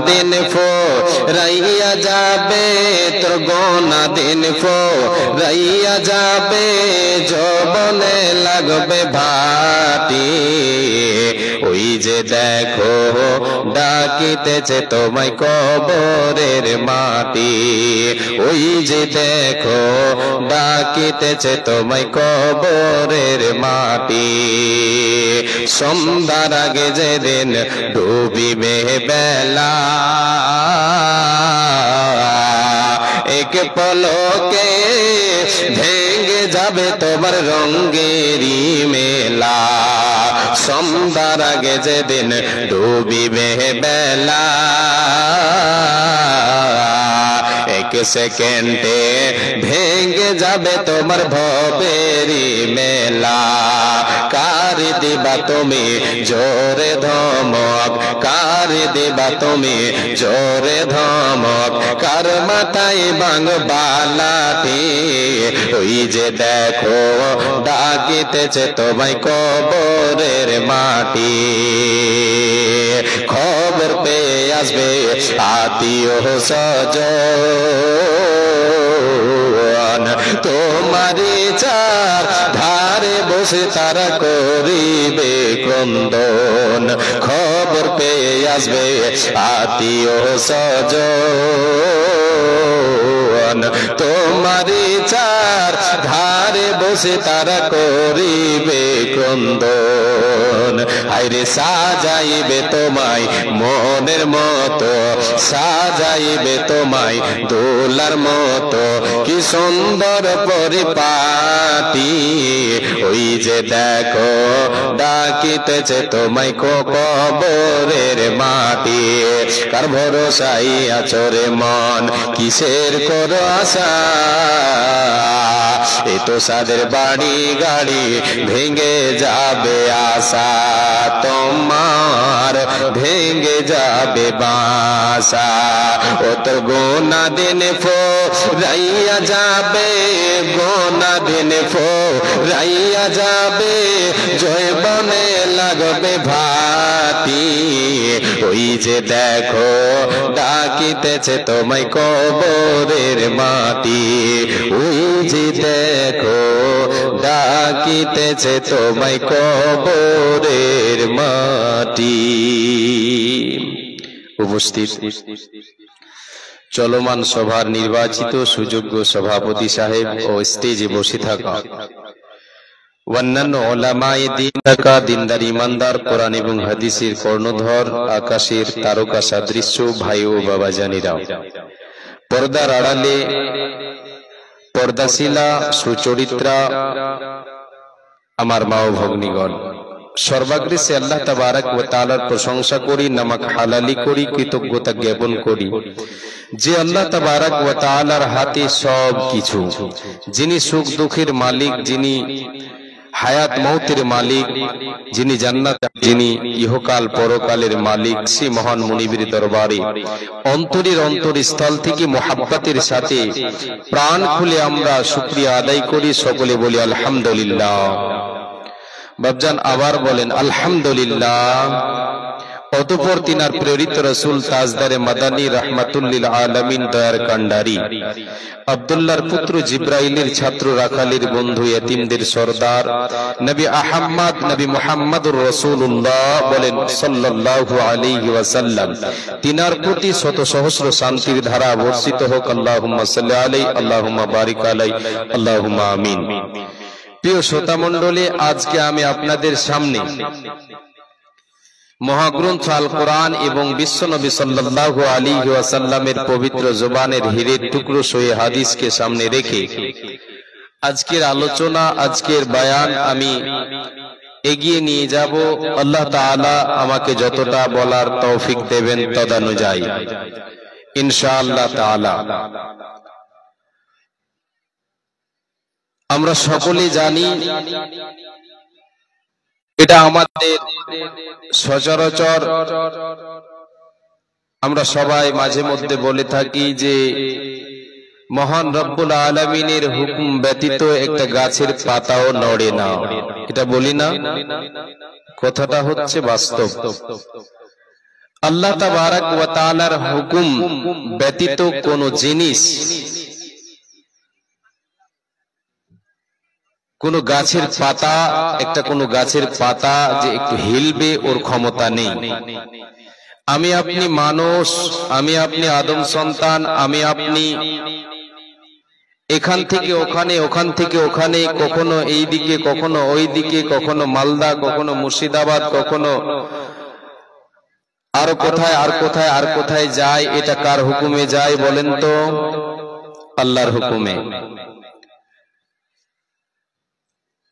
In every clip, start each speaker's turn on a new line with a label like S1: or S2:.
S1: দিন ফুরাইয়া যাবে, তোর গোনা দিন ফুরাইয়া যাবে, যৌবনে লাগবে ভাটি। ওই যে দেখো ডাকিতেছে তোমায় কবরের মাটি, ওই যে দেখো ডাকিতেছে তোমায় কবরের মাটি। সন্ধ্যার আগে যেদিন ডুবিবে বেলা, এক পলকে ভেঙে যাবে তোমার রঙেরই মেলা। সন্ধ্যার আগে যেদিন ডুবিবে বেলা, এক সেকেন্ডে ভেঙে যাবে তোমার ভবেরই মেলা। কার দিবা তুমি জোরে ধমক, কার দিবা তুমি জোরে ধমক, কার মাথায় বাংবা লাঠি। ওই যে দেখো ডাকিতেছে তোমায় কবরের মাটি। খবর পেয়ে আসবে আত্মীয় স্বজন, তোমারই চার ধারে বসে তারা করিবে ক্রন্দন। খবর পেয়ে আসবে আত্মীয় স্বজন, তোমারই চার ধারে বসে তারা করিবে ক্রন্দন। আইরে সাজাইবে তোমায় মনের মতো, সাজাইবে তোমায় দোলার মতো, কি সুন্দর পরিপাটি। ওই যে দেখো ডাকিতেছে তোমায় কবরের মাটি। কার ভরসাই আচরে মন, কিসের করো আশা, এ তো সাদের বাড়ি গাড়ি ভেঙে যাবে আশা, তোমার ভেঙে যাবে বাসা। ও তো গোনা দিন ফুরাইয়া যাবে, গোনা দিন ফুরাইয়া যাবে, যৌবনে লাগবে ভাটি। ওই যে দেখো ডাকিতেছে তোমায় কবরের মাটি, ওই যে দেখো ডাকিতেছে তোমায় কবরের মাটি। উপস্থিত চলমান সভার নির্বাচিত সুযোগ্য সভাপতি সাহেব ও স্টেজে বসে থাকা অন্যান্য ওলামায়ে দ্বীন থাকা দিনদার ইমানদার, কোরআন এবং হাদিসের কর্ণধর, আকাশের তারকা সাদৃশ্য ভাই ও বাবাজানিরা, পর্দার আড়ালে পর্দাশীলা সুচরিত্রা আমার মা ও ভগ্নীগণ, সর্বাগ্রে সে আল্লাহ তাবারক ওয়া তাআলার প্রশংসা করি, নামাক হালালি করি, কৃতজ্ঞতা জ্ঞাপন করি যে আল্লাহ তাবারক ওয়া তাআলার হাতে সব কিছু, যিনি সুখ দুঃখের মালিক, যিনি হায়াত মৌতের মালিক, যিনি জান্নাত, যিনি ইহকাল পরকালের মালিক, সে মহান মুনিবের দরবারে অন্তরের অন্তরস্থল থেকে মোহাব্বতের সাথে প্রাণ খুলে আমরা শুকরিয়া আদায় করি। সকলে বলি আলহামদুলিল্লাহ। বাবজান আবার বলেন আলহামদুলিল্লাহ। অতঃপর তিনার প্রেরিত রাসূল তাজদারে মাদানী রাহমাতুল্লিল আলামিন দয়ার কান্ডারি আব্দুল্লাহর পুত্র জিব্রাইলের ছাত্র রাখালের বন্ধু ইতিমদের সরদার নবী আহমদ নবী মুহাম্মদুর রাসূলুল্লাহ বলেন সাল্লাল্লাহু আলাইহি ওয়াসাল্লাম, তিনার প্রতি শত সহস্র শান্তির ধারা বর্ষিত হোক। আল্লাহুম্মা সাল্লি আলাইহি, আল্লাহুম্মা বারিক আলাইহি, আল্লাহুম্মা আমিন। প্রিয় শ্রোতা মণ্ডলী, আজকে আমি আপনাদের সামনে মহাগ্রন্থ আল কোরআন এবং বিশ্বনবী সাল্লাল্লাহু আলাইহি ওয়াসাল্লামের পবিত্র জবানের হীরের টুকরো সহিহ হাদিসকে সামনে রেখে আজকের আলোচনা, আজকের বয়ান আমি এগিয়ে নিয়ে যাব। আল্লাহ তাআলা আমাকে যতটা বলার তৌফিক দেবেন তদানুযায়ী ইনশাআল্লাহ তাআলা। আমরা সকলে জানি এটা আমাদের সচরাচর আমরা সবাই মাঝে মধ্যে বলে থাকি যে মহান রব্বুল আলামিনের হুকুম ব্যতীত একটা গাছের পাতাও নড়ে না, এটা বলি না? কথাটা হচ্ছে বাস্তব। আল্লাহ তাবারাক ওয়া তাআলার হুকুম ব্যতীত কোন জিনিস, কোন গাছের পাতা, একটা কোন গাছের পাতা যে একটু হিলবে ওর ক্ষমতা নেই। আমি আপনি মানুষ, আমি আপনি আদম সন্তান, আমি আপনি এখান থেকে ওখানে, ওখান থেকে ওখানে, কখনো এই দিকে, কখনো ওই দিকে, কখনো মালদা, কখনো মুর্শিদাবাদ, কখনো আর কোথায় আর কোথায় আর কোথায় যায়। এটা কার হুকুমে যায় বলেন তো? আল্লাহর হুকুমে।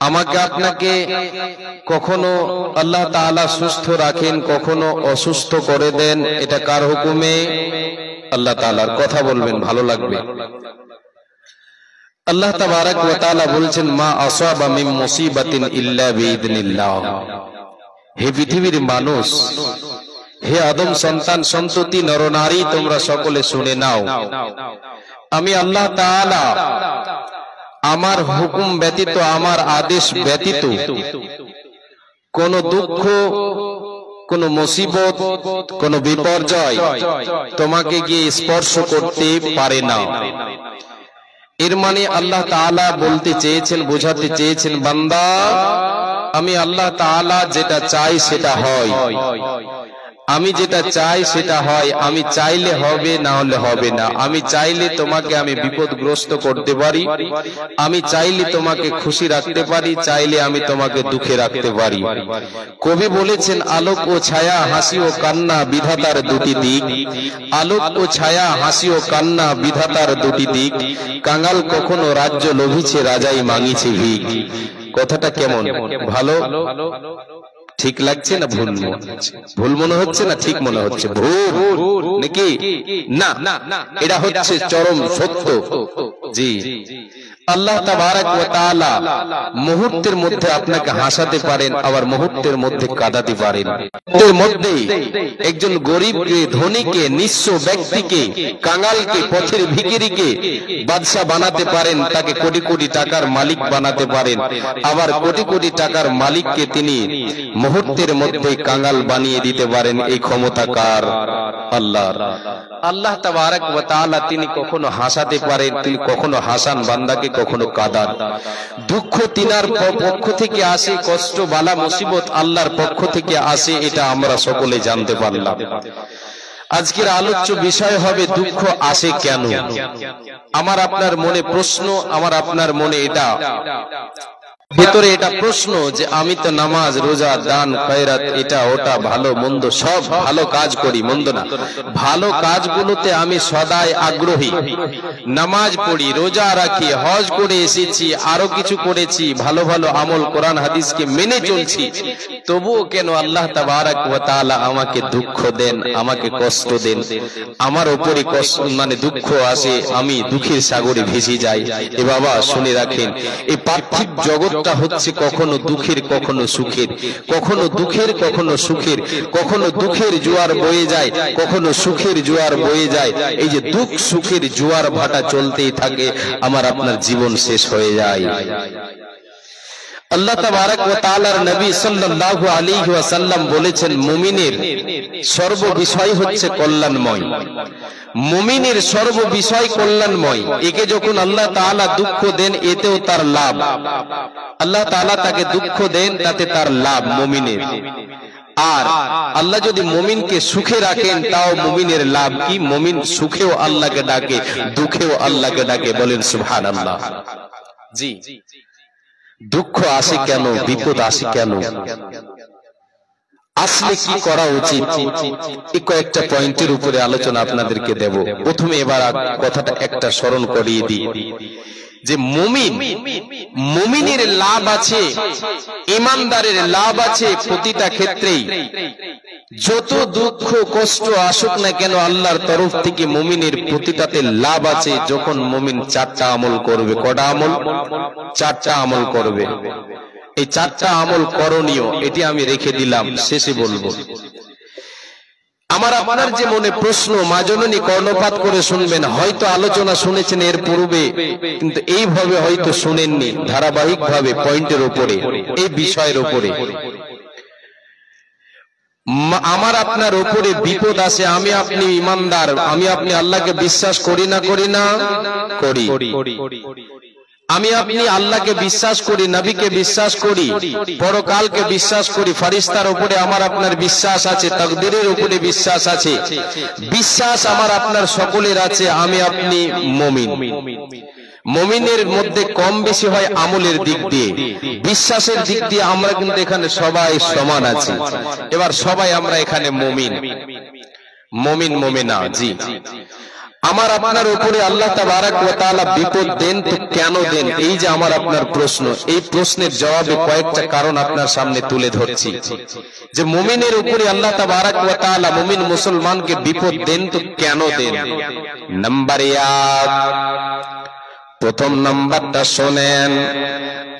S1: আমাকে আপনাকে কখনো আল্লাহ তাআলা সুস্থ রাখেন, কখনো অসুস্থ করে দেন, এটা কার হুকুমে? আল্লাহ তাআলার। কথা বলবেন, ভালো লাগবে। আল্লাহ তাবারাক ওয়া তাআলা বলছেন, মা আসাবা মিন মুসিবাতিন ইল্লা বিইذনিল্লাহ। হে পৃথিবীর মানুষ, হে আদম সন্তান সন্ততি নরনারী, তোমরা সকলে শুনে নাও, আমি আল্লাহ তাআলা আমার হুকুম ব্যতীত, আমার আদেশ ব্যতীত কোন দুঃখ, কোন মুসিবত, কোন বিপর্যয় তোমাকে গিয়ে স্পর্শ করতে পারে না। এর মানে আল্লাহ তাআলা বলতে চেয়েছেন, বোঝাতে চেয়েছেন, বান্দা আমি আল্লাহ তাআলা যেটা চাই সেটা হয়, আমি যেটা চাই সেটা হয়। আমি চাইলে হবে, না হলে হবে না। আমি চাইলে তোমাকে আমি বিপদগ্রস্ত করতে পারি, আমি চাইলে তোমাকে খুশি রাখতে পারি, চাইলে আমি তোমাকে দুঃখে রাখতে পারি। কবি বলেছেন, আলোক ও ছায়া, হাসি ও কান্না বিধাতার দুটি দিক। আলোক ও ছায়া, হাসি ও কান্না বিধাতার দুটি দিক। কাঙাল কখনো রাজ্য লোভিছে, রাজাই মাগিছে ভিক। কথাটা কেমন? ভালো ঠিক লাগছে না ভুল মনে হচ্ছে? ভুল মনে হচ্ছে না ঠিক মনে হচ্ছে? ভুল নাকি না? এটা হচ্ছে চরম সত্য। জি, আল্লাহ তাবারাক ওয়া তাআলা মুহূর্তের মধ্যে আপনাকে হাসাতে পারেন, আবার মুহূর্তের মধ্যে কাঁদাতে পারেন। এর মধ্যে একজন গরিবকে, ধনীকে, নিঃস্ব ব্যক্তিকে, কাঙালকে, পথের ভিখিরিকে বাদশা বানাতে পারেন, তাকে কোটি কোটি টাকার মালিক বানাতে পারেন। আবার কোটি কোটি টাকার মালিককে তিনি মুহূর্তের মধ্যে কাঙাল বানিয়ে দিতে পারেন। এই ক্ষমতা কার? আল্লাহর। আল্লাহ তাবারাক ওয়া তাআলা তিনি কখনো হাসাতে পারেন, তিনি কখনো হাসান বান্দাকে, কখনো কাঁদান। দুঃখ তিনার পক্ষ থেকে আসে, কষ্ট, বালা, মুসিবত আল্লাহর পক্ষ থেকে আসে, এটা আমরা সকলে জানতে পারলাম। আজকের আলোচ্য বিষয় হবে দুঃখ আসে কেন। আমার আপনার মনে প্রশ্ন, আমার আপনার মনে এটা ভেতরে এটা প্রশ্ন যে আমি তো নামাজ, রোজা, দান, খয়রাত, এটা ওটা, ভালো মন্দ সব ভালো কাজ করি, মন্দ না, ভালো কাজগুলোতে আমি সদাই আগ্রহী। নামাজ পড়ি, রোজা রাখি, হজ করে এসেছি, আরো কিছু করেছি, ভালো ভালো আমল, কোরআন হাদিসকে মেনে চলছি। তবুও কেন আল্লাহ তাবারাক ওয়া তাআলা আমাকে দুঃখ দেন, আমাকে কষ্ট দেন, আমার উপরে কষ্ট মানে দুঃখ আসে, আমি দুঃখের সাগরে ভেসে যাই। এ বাবা শুনে রাখেন, এই পার্থিব জগৎ হচ্ছে কখনো দুঃখের, কখনো সুখের, কখনো দুঃখের, কখনো সুখের, কখনো দুঃখের জোয়ার বয়ে যায়, কখনো সুখের জোয়ার বয়ে যায়। এই যে দুঃখ সুখের জোয়ার ভাটা চলতেই থাকে, আমার আপনার জীবন শেষ হয়ে যায়। আল্লাহ তাবারাক ওয়া তাআলার নবী সাল্লাল্লাহু আলাইহি ওয়াসাল্লাম বলেছেন, মুমিনের সর্ব বিষয় হচ্ছে কল্যাণময়। মুমিনের সর্ব বিষয় কল্যাণময়। একে যখন আল্লাহ তাআলা দুঃখ দেন, এতেও তার লাভ। আল্লাহ তাআলা তাকে দুঃখ দেন, তাতে তার লাভ মুমিনের। আর আল্লাহ যদি মুমিনকে সুখে রাখেন, তাও মুমিনের লাভ কি? মুমিন সুখেও আল্লাহকে ডাকে, দুঃখেও আল্লাহকে ডাকে। বলেন সুবহানাল্লাহ। জি, দুঃখ আসে কেন, বিপদ আসে কেন, আসলে কি করা উচিত, এই কয়েকটা পয়েন্টের উপরে আলোচনা আপনাদেরকে দেব। প্রথমে এবার কথাটা একটা স্মরণ করিয়ে দিই যে মুমিনের লাভ আছে, ঈমানদারের লাভ আছে প্রতিটা ক্ষেত্রেই। যত দুঃখ কষ্ট আসুক না কেন, আল্লাহর তরফ থেকে মুমিনের প্রতিটাতে লাভ আছে, যখন মুমিন চারটা আমল করবে। কটা আমল? চারটা আমল করবে। এই চারটা আমল করণীয়, এটি আমি রেখে দিলাম, শেষে বলবো। আমার আপনার যে মনে প্রশ্ন, মা জননী কর্ণপাত করে শুনবেন। হয়তো আলোচনা শুনেছেন এর পূর্বে, কিন্তু এইভাবে হয়তো শুনেননি, ধারাবাহিক ভাবে পয়েন্টের উপরে, এই বিষয়ের উপরে। আমার আপনার উপরে বিপদ আছে, আমি আপনি ইমানদার, আমি আপনি আল্লাহকে বিশ্বাস করি না করি। আমি আপনি আল্লাহকে বিশ্বাস করি, নবীকে বিশ্বাস করি, পরকালকে বিশ্বাস করি, ফেরেশতার উপরে আমার আপনার বিশ্বাস আছে, তাকদীরের উপরে বিশ্বাস আছে, বিশ্বাস আমার আপনার সকলের আছে। আমি আপনি মুমিন। মুমিনের মধ্যে কম বেশি হয় আমলের দিক দিয়ে, বিশ্বাসের দিক দিয়ে আমরা কিন্তু এখানে সবাই সমান আছি। এবার সবাই আমরা এখানে মুমিন মুমিনা। জি, আমার আপনার উপরে আল্লাহ তাবারাক ওয়া তাআলা বিপদ দেন তো কেন দেন? এই যে আমার আপনার প্রশ্ন, এই প্রশ্নের জবাবে কয়েকটা কারণ আপনার সামনে তুলে ধরছি যে মুমিনের উপরে আল্লাহ তাবারাক ওয়া তাআলা মুমিন মুসলমানকে বিপদ দেন তো কেন দেন। নাম্বার 1, প্রথম নাম্বারটা শোনেন,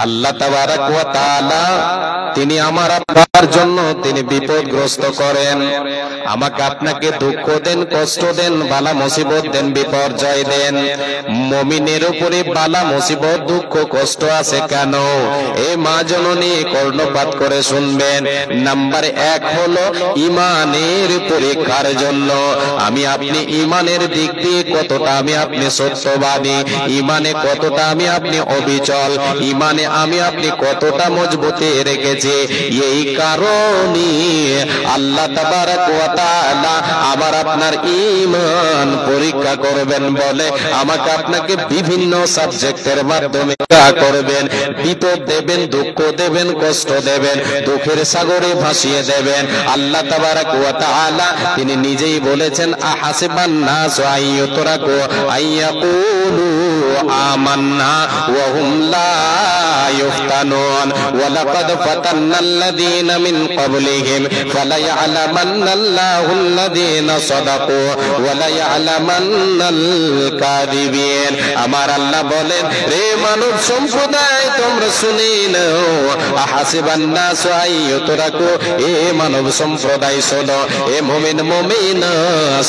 S1: আল্লাহ তাবারাক ওয়া তাআলা তিনি আমার আপনার জন্য তিনি বিপদগ্রস্ত করেন, আমাকে আপনাকে দুঃখ দেন, কষ্ট দেন, বালা মুসিবত দেন, বিপর্যয় দেন। মুমিনের উপরে বালা মুসিবত দুঃখ কষ্ট আছে কেন? এ মা জননী কর্ণপাত করে শুনবেন। নাম্বার 1 হলো ইমানের পরীক্ষার জন্য। আমি আপনি ইমানের দিক দিয়ে কতটা আমি আপনি সত্যবাদী, ইমানে কতটা আমি আপনি অবিচল, ইমানে আমি আপনি কতটা মজবুতি রেখেছি। এই কারণে আল্লাহ তাবারাক ওয়া তাআলা আবার আপনার ঈমান পরীক্ষা করবেন বলে আমাকে আপনাকে বিভিন্ন সাবজেক্টের মাধ্যমে করবেন, বিপদ দেবেন, দুঃখ দেবেন, কষ্ট দেবেন, দুঃখের সাগরে ভাসিয়ে দেবেন। আল্লাহ তাবারাক ওয়া তাআলা তিনি নিজেই বলেছেন, আহাসিবান নাসু আইয়ুতরাকু আইয়াকুলু আমান্না ওয়া হুম লা ইফতানুন ওয়া লাকাদ ফাতান্নাল্লাযীনা মিন ক্বাবলিহিম ফালায়ালামান্নাল্লাহুল্লাযীনা সাদাকু ওয়া লায়ালামান্নাল কাযিবিন। আমার আল্লাহ বলেন, রে মানব সম্প্রদায় তোমরা শুনে নাও, আহাসিবান নাসু আইয়ুতরাকু, এ মানব সম্প্রদায় শোনো, এ মুমিন মুমিনা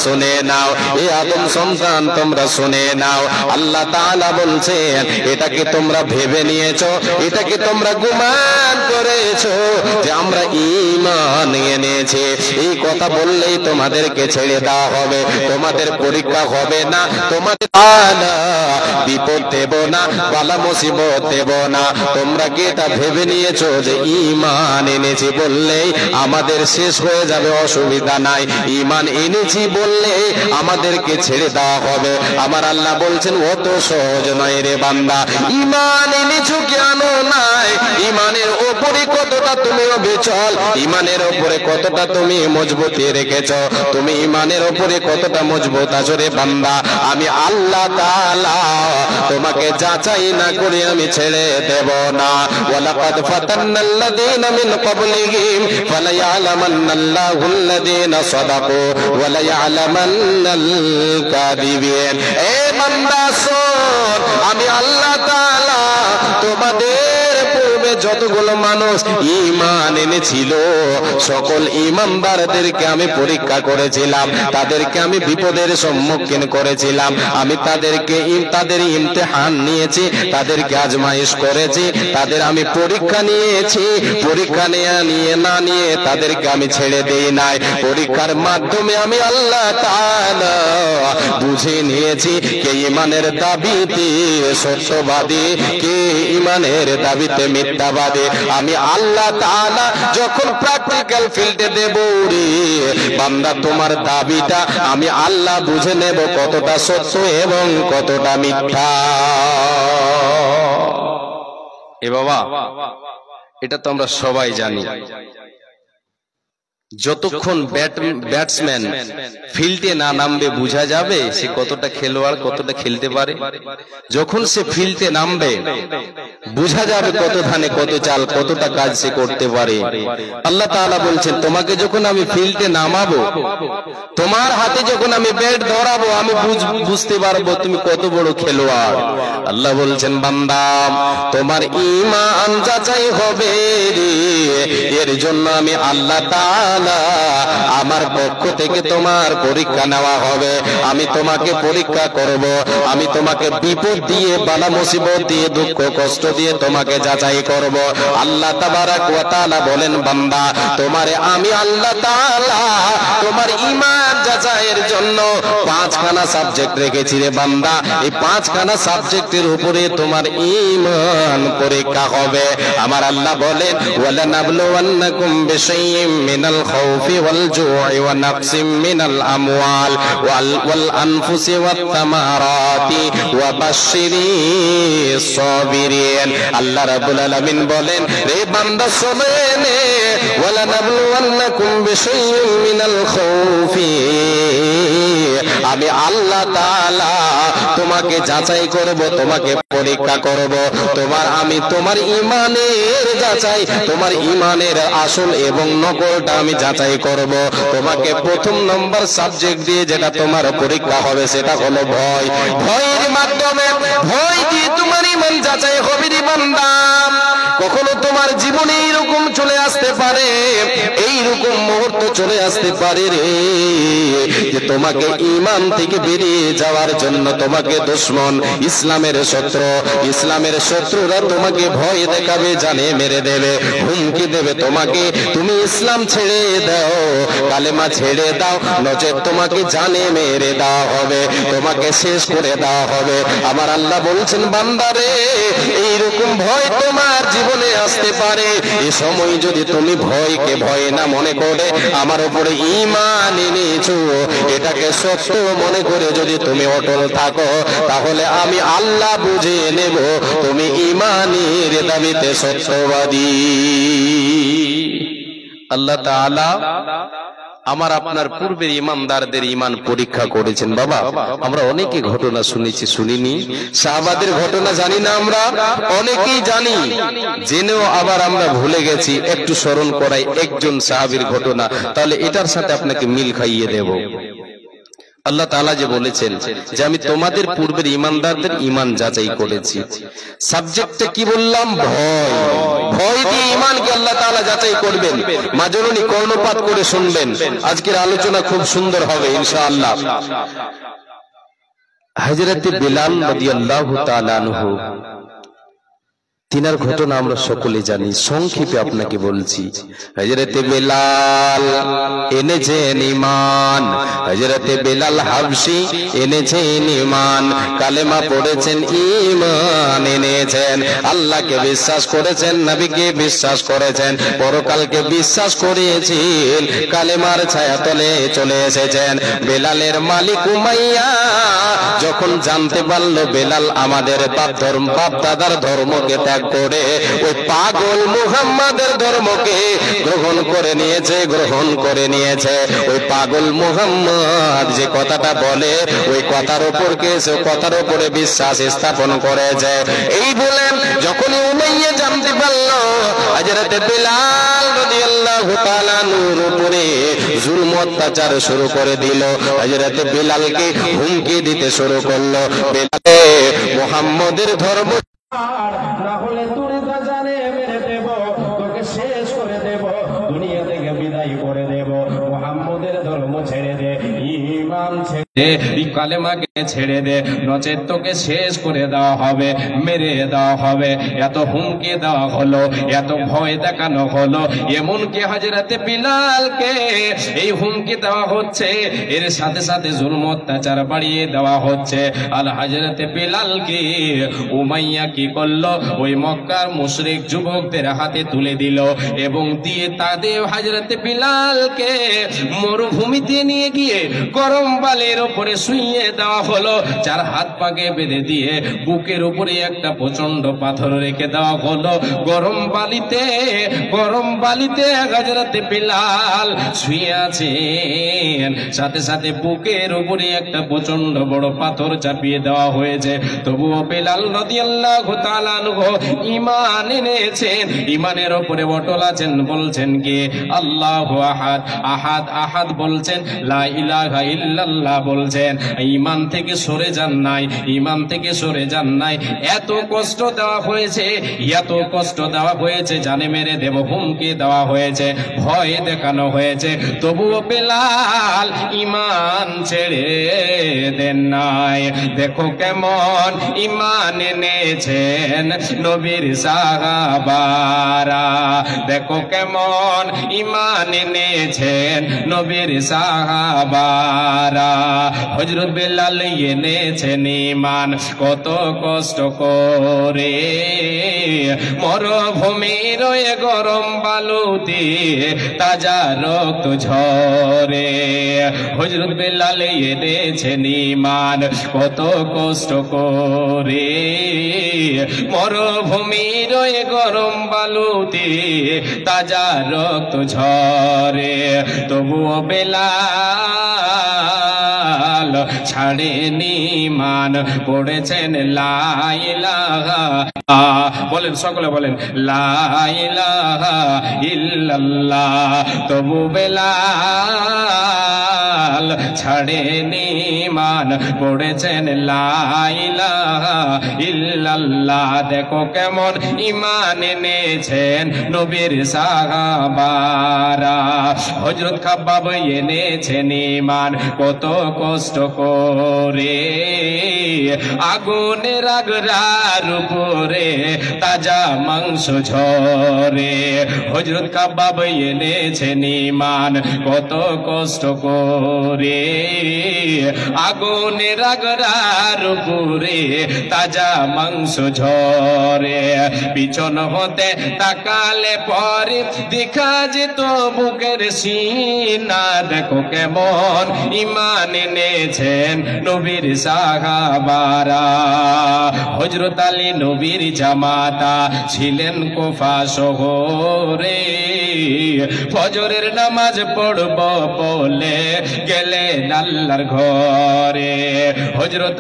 S1: শুনে নাও, এ আদম সন্তান তোমরা শুনে নাও। আল্লাহ তাআলা বলছেন, এটা কি তোমরা ভেবে নিয়েছো, এটা কি তোমরা গুমান করেছো যে আমরা ঈমান এনেছি, এই কথা বললেই তোমাদেরকে ছেড়ে দেওয়া হবে, তোমাদের পরীক্ষা হবে না, তোমাদের বিপদ দেব না, বালা মুসিবত দেব না। তোমরা কি এটা ভেবে নিয়েছো যে ঈমান এনেছি বললেই আমাদের শেষ হয়ে যাবে? অসুবিধা নাই, ঈমান এনেছি বললে আমাদেরকে ছেড়ে দেওয়া হবে। আমার আল্লাহ বলছেন, অত সহজ নয় রে বান্দা। ঈমান এনেছো কেন নাই, ঈমানের উপরে কতটা তুমি অবিচল, ঈমানের উপরে কতটা তুমি মজবুতি রেখেছো, তুমি ঈমানের উপরে কতটা মজবুত আছো রে বান্দা। আমি আল্লাহ তাআলা তোমাকে যাচাই না করে আমি ছেড়ে দেব না। ওয়ালাকাদ ফাতান্নাল্লাযীনা মিন ক্বাবলিহিম ফালায়ালামান্নাল্লাহুল্লাযীনা সাদাকু ওয়া লায়ালামান্নাল কাযিবিন। এ বান্দা শোন, আমি আল্লাহ তাআলা তোমাদের পূর্বে যতগুলো মানুষ ঈমান এনেছিল সকল ঈমানদারদেরকে আমি পরীক্ষা করেছিলাম, তাদেরকে আমি বিপদের সম্মুখীন করেছিলাম, আমি তাদের ইমতিহান নিয়েছি, তাদেরকে আজমাইশ করেছি, তাদের আমি পরীক্ষা নিয়েছি। পরীক্ষা নিয়ে না নিয়ে তাদেরকে আমি ছেড়ে দেই নাই। পরীক্ষার মাধ্যমে আমি আল্লাহ তাআলা বুঝে নিয়েছি কে ঈমানের দাবিতে সত্যবাদী, কে ঈমানের দাবিতে মিথ্যাবাদী। আমি আল্লাহ তাআলা যখন প্র্যাকটিক্যাল ফিল্ডে দেব রে বান্দা তোমার দাবিটা আমি আল্লাহ বুঝে নেব কতটা সত্য এবং কতটা মিথ্যা। এ বাবা, এটা তো আমরা সবাই জানি, যতক্ষণ ব্যাটসম্যান ফিল্ডে না নামবে বোঝা যাবে সে কতটা খেলোয়াড়, কতটা খেলতে পারে। যখন সে ফিল্ডে নামবে বোঝা যাবে কত ধানে কত চাল, কতটা কাজ সে করতে পারে। আল্লাহ তাআলা বলছেন, তোমাকে যখন আমি ফিল্ডে নামাবো, তোমার হাতে যখন আমি ব্যাট ধরাবো, আমি বুঝতে পারবো তুমি কত বড় খেলোয়াড়। আল্লাহ বলছেন, বান্দা তোমার ঈমান যাচাই হবে রে, এর জন্য আমি আল্লাহ তাআলা তাআলা আমার পক্ষ থেকে তোমার পরীক্ষা নেওয়া হবে। আমি তোমাকে পরীক্ষা করব, আমি তোমাকে বিপদ দিয়ে, বালা মুসিবত দিয়ে, দুঃখ কষ্ট দিয়ে তোমাকে যাচাই করব। আল্লাহ তাবারাক ওয়া তাআলা বলেন, বান্দা তোমারে আমি আল্লাহ তাআলা তোমার ঈমান যাচাইয়ের জন্য 5খানা সাবজেক্ট রেখেছি রে বান্দা। এই 5খানা সাবজেক্টের উপরে তোমার ঈমান পরীক্ষা হবে। আমার আল্লাহ বলেন, ওয়ালা নাবলুওয়ান্নাকুম বিশাইইম মিনাল খাউফি ওয়াল জু'i ওয়া নাকসিম মিনাল আমওয়াল ওয়াল আনফুসি ওয়াত তামারাতি ওয়া বাশশিরিস সাবিরিন। আল্লাহ রাব্বুল আলামিন বলেন, রে বান্দা শোনো নে, ওয়ালা নাবলুওয়ান্নাকুম বিশাইইম মিনাল খাউফি, আমি আল্লাহ তাআলা তোমাকে যাচাই করব, তোমাকে পরীক্ষা করব। আমি তোমার ঈমানের যাচাই, তোমার ঈমানের আসল এবং নকলটা আমি যাচাই করব। তোমাকে প্রথম নম্বর সাবজেক্ট দিয়ে যেটা তোমার পরীক্ষা হবে সেটা হলো ভয়। ভয়ের মাধ্যমে, ভয় দিয়ে তোমার ঈমান যাচাই হবে রে বান্দা। কখনো তোমার জীবনে এইরকম চলে আসতে পারে, এইরকম মুহূর্ত চলে আসতে পারে রে, যে তোমাকে ঈমান থেকে বেরিয়ে যাওয়ার জন্য তোমাকে দুশমন, ইসলামের শত্রুরা তোমাকে ভয় দেখাবে, জানে মেরে দেবে, হুমকি দেবে তোমাকে, তুমি ইসলাম ছেড়ে দাও, কালেমা ছেড়ে দাও, নচেত তোমাকে জানে মেরে দেওয়া হবে, তোমাকে শেষ করে দেওয়া হবে। আমার আল্লাহ বলছেন, বান্দারে এইরকম ভয় তোমার জীবনে আসতে পারে। এই সময় যদি তুমি ভয়কে ভয় না মনে করে আমার উপরে ঈমান এনেছো, এটাকে সত্য মনে করে যদি তুমি অটল থাকো, তাহলে আমি আল্লাহ বুঝে নেব তুমি ঈমানের দাবিতে সত্যবাদী। আল্লাহ তাআলা আমার আপনার পূর্বের ইমানদারদের ঈমান পরীক্ষা করেছেন। বাবা, আমরা অনেকে ঘটনা শুনেছি, শুনিনি। সাহাবাদের ঘটনা জানি না, আমরা অনেকেই জানি, জেনেও আবার আমরা ভুলে গেছি। একটু স্মরণ করাই একজন সাহাবীর ঘটনা, তাহলে এটার সাথে আপনাকে মিল খাইয়ে দেব। আল্লাহ তাআলা যে বলেছেন যে আমি তোমাদের পূর্বের ঈমানদারদের ঈমান যাচাই করেছি। সাবজেক্টটা কি বললাম? ভয়। ভয় দিয়ে ঈমানকে আল্লাহ তাআলা যাচাই করবেন। মা জননী কর্ণপাত করে শুনবেন, আজকের আলোচনা খুব সুন্দর হবে ইনশাআল্লাহ। হযরত বিলাল রাদিয়াল্লাহু তাআলা আনহু, তিনার ঘটনা আমরা সকলে জানি, সংক্ষেপে আপনাকে বলছি। হযরত বিলাল এনেছেন ঈমান, হযরত বিলাল হাবশী এনেছেন ঈমান, কালেমা পড়েছেন, ঈমান এনেছেন, আল্লাহকে বিশ্বাস করেছেন, নবীকে বিশ্বাস করেছেন, পরকালকে বিশ্বাস করেছেন, কালেমার ছায়াতলে চলে এসেছেন। বেলালের মালিক উমাইয়া যখন জানতে পারলো বেলাল আমাদের বাপ দাদার ধর্মকে ত্যাগ করে ওই পাগল মুহাম্মাদের ধর্মকে গ্রহণ করে নিয়েছে, ওই পাগল মুহাম্মদ যে কথাটা বলে ওই কথার উপরে বিশ্বাস স্থাপন করেছে। এই বলে যখন উমাইয়া জানতে পারলো হযরত বিলাল রাদিয়াল্লাহু তাআলা নূর উপরে জুলম অত্যাচার শুরু করে দিল, হযরত বিলালকে হুমকি দিতে শুরু করলো, বেলালে মুহাম্মদের ধর্ম
S2: না হলে তুই তা জানে মেরে দেব, তোকে শেষ করে দেব, দুনিয়া থেকে বিদায় করে দেব, মুহাম্মদের ধর্ম ছেড়ে দে, ঈমান ছেড়ে দে, কালেমাকে ছেড়ে দে, নচেত তোকে শেষ করে দেওয়া হবে, মেরে দেওয়া হবে। এত হুমকি দেওয়া হলো, এত ভয় দেখানো হলো, এমনকি হযরত বিলালকে এই হুমকি দেওয়া হচ্ছে, এর সাথে সাথে জুলম অত্যাচার বাড়িয়ে দেওয়া হচ্ছে। আর হযরত বিলালকে উমাইয়া কি করলো, ওই মক্কার মুশরিক যুবকদের হাতে তুলে দিল এবং দিয়ে তাদের হযরত বিলালকে মরুভূমিতে নিয়ে গিয়ে গরম বালির উপরে শুইয়ে দেওয়া হলো, যার হাত পাকে বেঁধে দিয়ে বুকের উপরে একটা প্রচন্ড পাথর রেখে দেওয়া হলো। গরম বালিতে হযরত বিলাল শুয়ে আছেন, সাথে সাথে বুকের উপরে একটা প্রচন্ড বড় পাথর চাপিয়ে দেওয়া হয়েছে। তবুও বিলাল রাদিয়াল্লাহু তাআলা আনহু ঈমান এনেছেন, ঈমানের উপরে অটল আছেন। বলছেন কি? আল্লাহু আহাদ, আহাদ আহাদ বলছেন, লা ইলাহা ইল্লা ইল্লাল্লাহ বলছেন, ঈমান থেকে সরে যান নাই, ঈমান থেকে সরে যান নাই। এত কষ্ট দেওয়া হয়েছে, এত কষ্ট দেওয়া হয়েছে, জানে মেরে দেব হুমকি দেওয়া হয়েছে, ভয় দেখানো হয়েছে, তবুও বেলাল ঈমান ছেড়ে দেন নাই। দেখো কেমন ঈমান এনেছেন নবীর সাহাবারা, দেখো কেমন ঈমান এনেছেন নবীর সাহাবারা। হযরত বেলাল এনেছেন ঈমান কত কষ্ট করে, মরুভূমির গরম বালুতে তাজা রক্ত ঝরে। হযরত বেলাল এনেছেন ঈমান কত কষ্ট করে, মরুভূমির গরম বালুতে তাজা রক্ত ঝরে। তবুও বেলাল ছাড়েনি ঈমান, পড়েছেন লা ইলাহা, বলেন সকলে বলেন লা ইলাহা ইল্লাল্লাহ। তবু বেলাল ছাড়েনি ঈমান, পড়েছেন লা ইলাহা ইল্লাল্লাহ। দেখো কেমন ঈমান এনেছেন নবীর সাহাবারা। হযরত খাব্বাব এনেছেন ঈমান কত কষ্ট করে, আগুনের আগরার উপরে তাজা মাংস ঝরে। হযরত খাব্বাব এনেছেন ঈমান কত কষ্ট করে, আগুনের আগরার উপরে তাজা মাংস ঝরে। পিছন হতে তাকালে পরে দেখা যেত বুকের সিনা। দেখো কেমন ঈমান এনেছেন নবীর সাহাবারা। হযরত আলী নবীর জামাতা ছিলেন কুফা শহরে, ফজরের নামাজ পড়ব বলে গেলেন আল্লাহর ঘরে। হযরত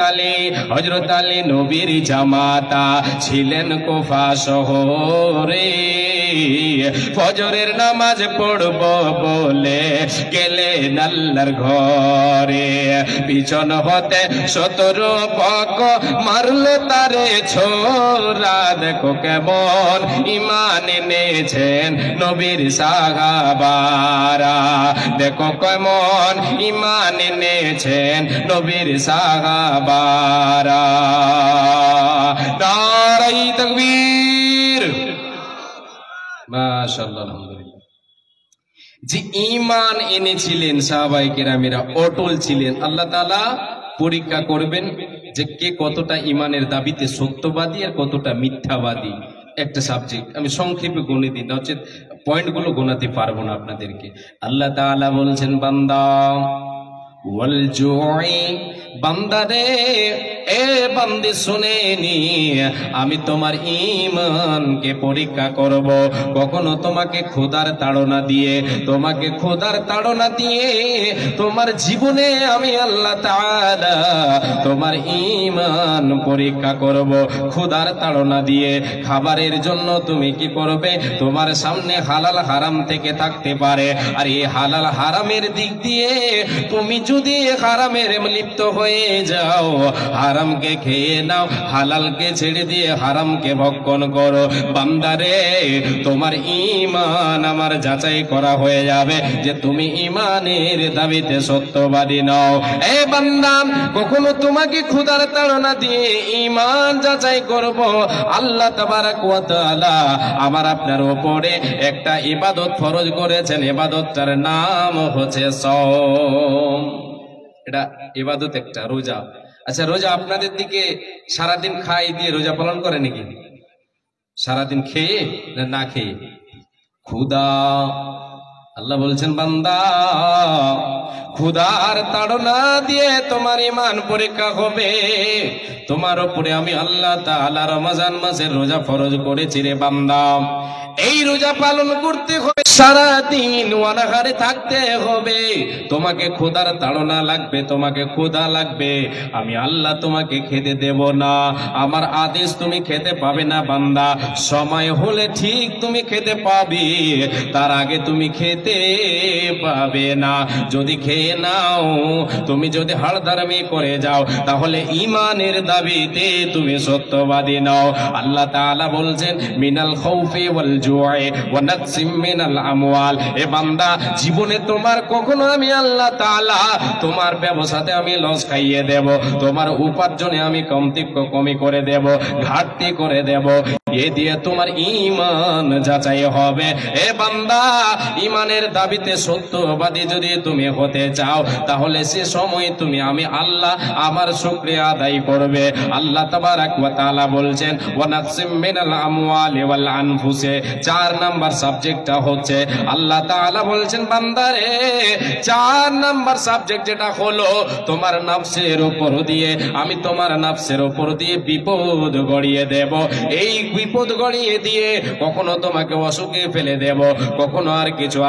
S2: আলী নবীর জামাতা ছিলেন কুফা শহরে, ফজরের নামাজ পড়ব বলে গেলেন আল্লাহর ঘরে। পিছন হতে 17 পক মারলো তারে ছোরা। দেখো কেমন ঈমান এনেছেন নবীর সাহাবারা, দেখো কেমন ঈমান এনেছেন নবীর সাহাবারা। নারায়ে তাকবীর, মাশাআল্লাহ, আলহামদুলিল্লাহ। যে ঈমান এনেছিলেন সাহাবায়ে কেরামেরা, অটল ছিলেন। আল্লাহ তাআলা পরীক্ষা করবেন যে কে কতটা ঈমানের দাবিতে সত্যবাদী আর কতটা মিথ্যাবাদী। একটা সাবজেক্ট আমি সংক্ষেপে গুনে দিই, নচেত পয়েন্টগুলো গোনাতে পারবো না আপনাদেরকে। আল্লাহ তাআলা বলছেন, বান্দা ওয়াল জুই, বান্দা রে, এ বান্দে শুনে নি, আমি তোমার ঈমানকে পরীক্ষা করব। কখনো তোমাকে খোদার তাড়না দিয়ে, তোমাকে খোদার তাড়না দিয়ে তোমার জীবনে আমি আল্লাহ তাআলা তোমার ঈমান পরীক্ষা করব। খোদার তাড়না দিয়ে খাবারের জন্য তুমি কি করবে, তোমার সামনে হালাল হারাম থেকে থাকতে পারে, আর এই হালাল হারামের দিক দিয়ে তুমি যদি হারামের লিপ্ত হয়ে যাও, হারামকে খেয়ে নাও, হালালকে ছেড়ে দিয়ে হারামকে ভক্ষণ করো, বান্দারে তোমার ঈমান আমার যাচাই করা হয়ে যাবে যে তুমি ঈমানের দাবিতে সত্যবাদী নও। এ বান্দা, কখনো তোমাকে খোদার তাড়না দিয়ে ঈমান যাচাই করব। আল্লাহ তাবারাক ওয়া তাআলা আমার আপনার উপরে একটা ইবাদত ফরজ করেছেন, ইবাদতটার নাম হচ্ছে সওম। এটা ইবাদত একটা, রোজা। আচ্ছা, রোজা আপনাদের দিকে সারাদিন খাই দিয়ে রোজা পালন করে নাকি? সারাদিন খেয়ে না খেয়ে? খুদা আল্লাহ বলছেন, বান্দা খুদার তাড়না দিয়ে তোমার ঈমান পরীক্ষা হবে। তোমার উপরে আমি আল্লাহ তাআলা রমজান মাসের রোজা ফরজ করেছি রে বান্দা। এই রোজা পালন করতে হবে, সারাদিন অনাহারে থাকতে হবে। তোমাকে খোদার তাড়না লাগবে, তোমাকে ক্ষুধা লাগবে, আমি আল্লাহ তোমাকে খেতে দেব না। আমার আদেশ তুমি খেতে পাবে না বান্দা। সময় হলে ঠিক তুমি খেতে পাবে, তার আগে তুমি খেতে খেতে পাবে না। যদি খেয়ে নাও, তুমি যদি হাড়দারামি করে যাও, তাহলে ঈমানের দাবিতে তুমি সত্যবাদী নাও। আল্লাহ তাআলা বলছেন মিনাল খাউফি ওয়াল জুই ওয়া নাকসিম মিনাল আমওয়াল। এ বান্দা, জীবনে তোমার কখনো আমি আল্লাহ তাআলা তোমার ব্যবসাতে আমি লস খাইয়ে দেব, তোমার উপার্জনে আমি কমি করে দেব, ঘাটতি করে দেব। এ দিয়ে তোমার ঈমান যাচাই হবে। এ বান্দা, ঈমানের দাবিতে সত্যবাদী যদি তুমি হতে চাও, তাহলে সে সময় তুমি আমি আল্লাহ আমার শুকরিয়া আদায় করবে। আল্লাহ তাবারাক ওয়া তাআলা বলছেন ওয়া নাকসিম মিনাল আমওয়ালি ওয়াল আনফুসি। 4 নাম্বার সাবজেক্টটা হচ্ছে আল্লাহ তাআলা বলছেন বান্দারে, 4 নাম্বার সাবজেক্ট যেটা হলো তোমার নফসের উপর দিয়ে, আমি তোমার নফসের উপর দিয়ে বিপদ গড়িয়ে দেব। এই বিপদ গড়িয়ে দিয়ে কখনো তোমাকে অসুখে ফেলে দেব, কখনো আর কিছু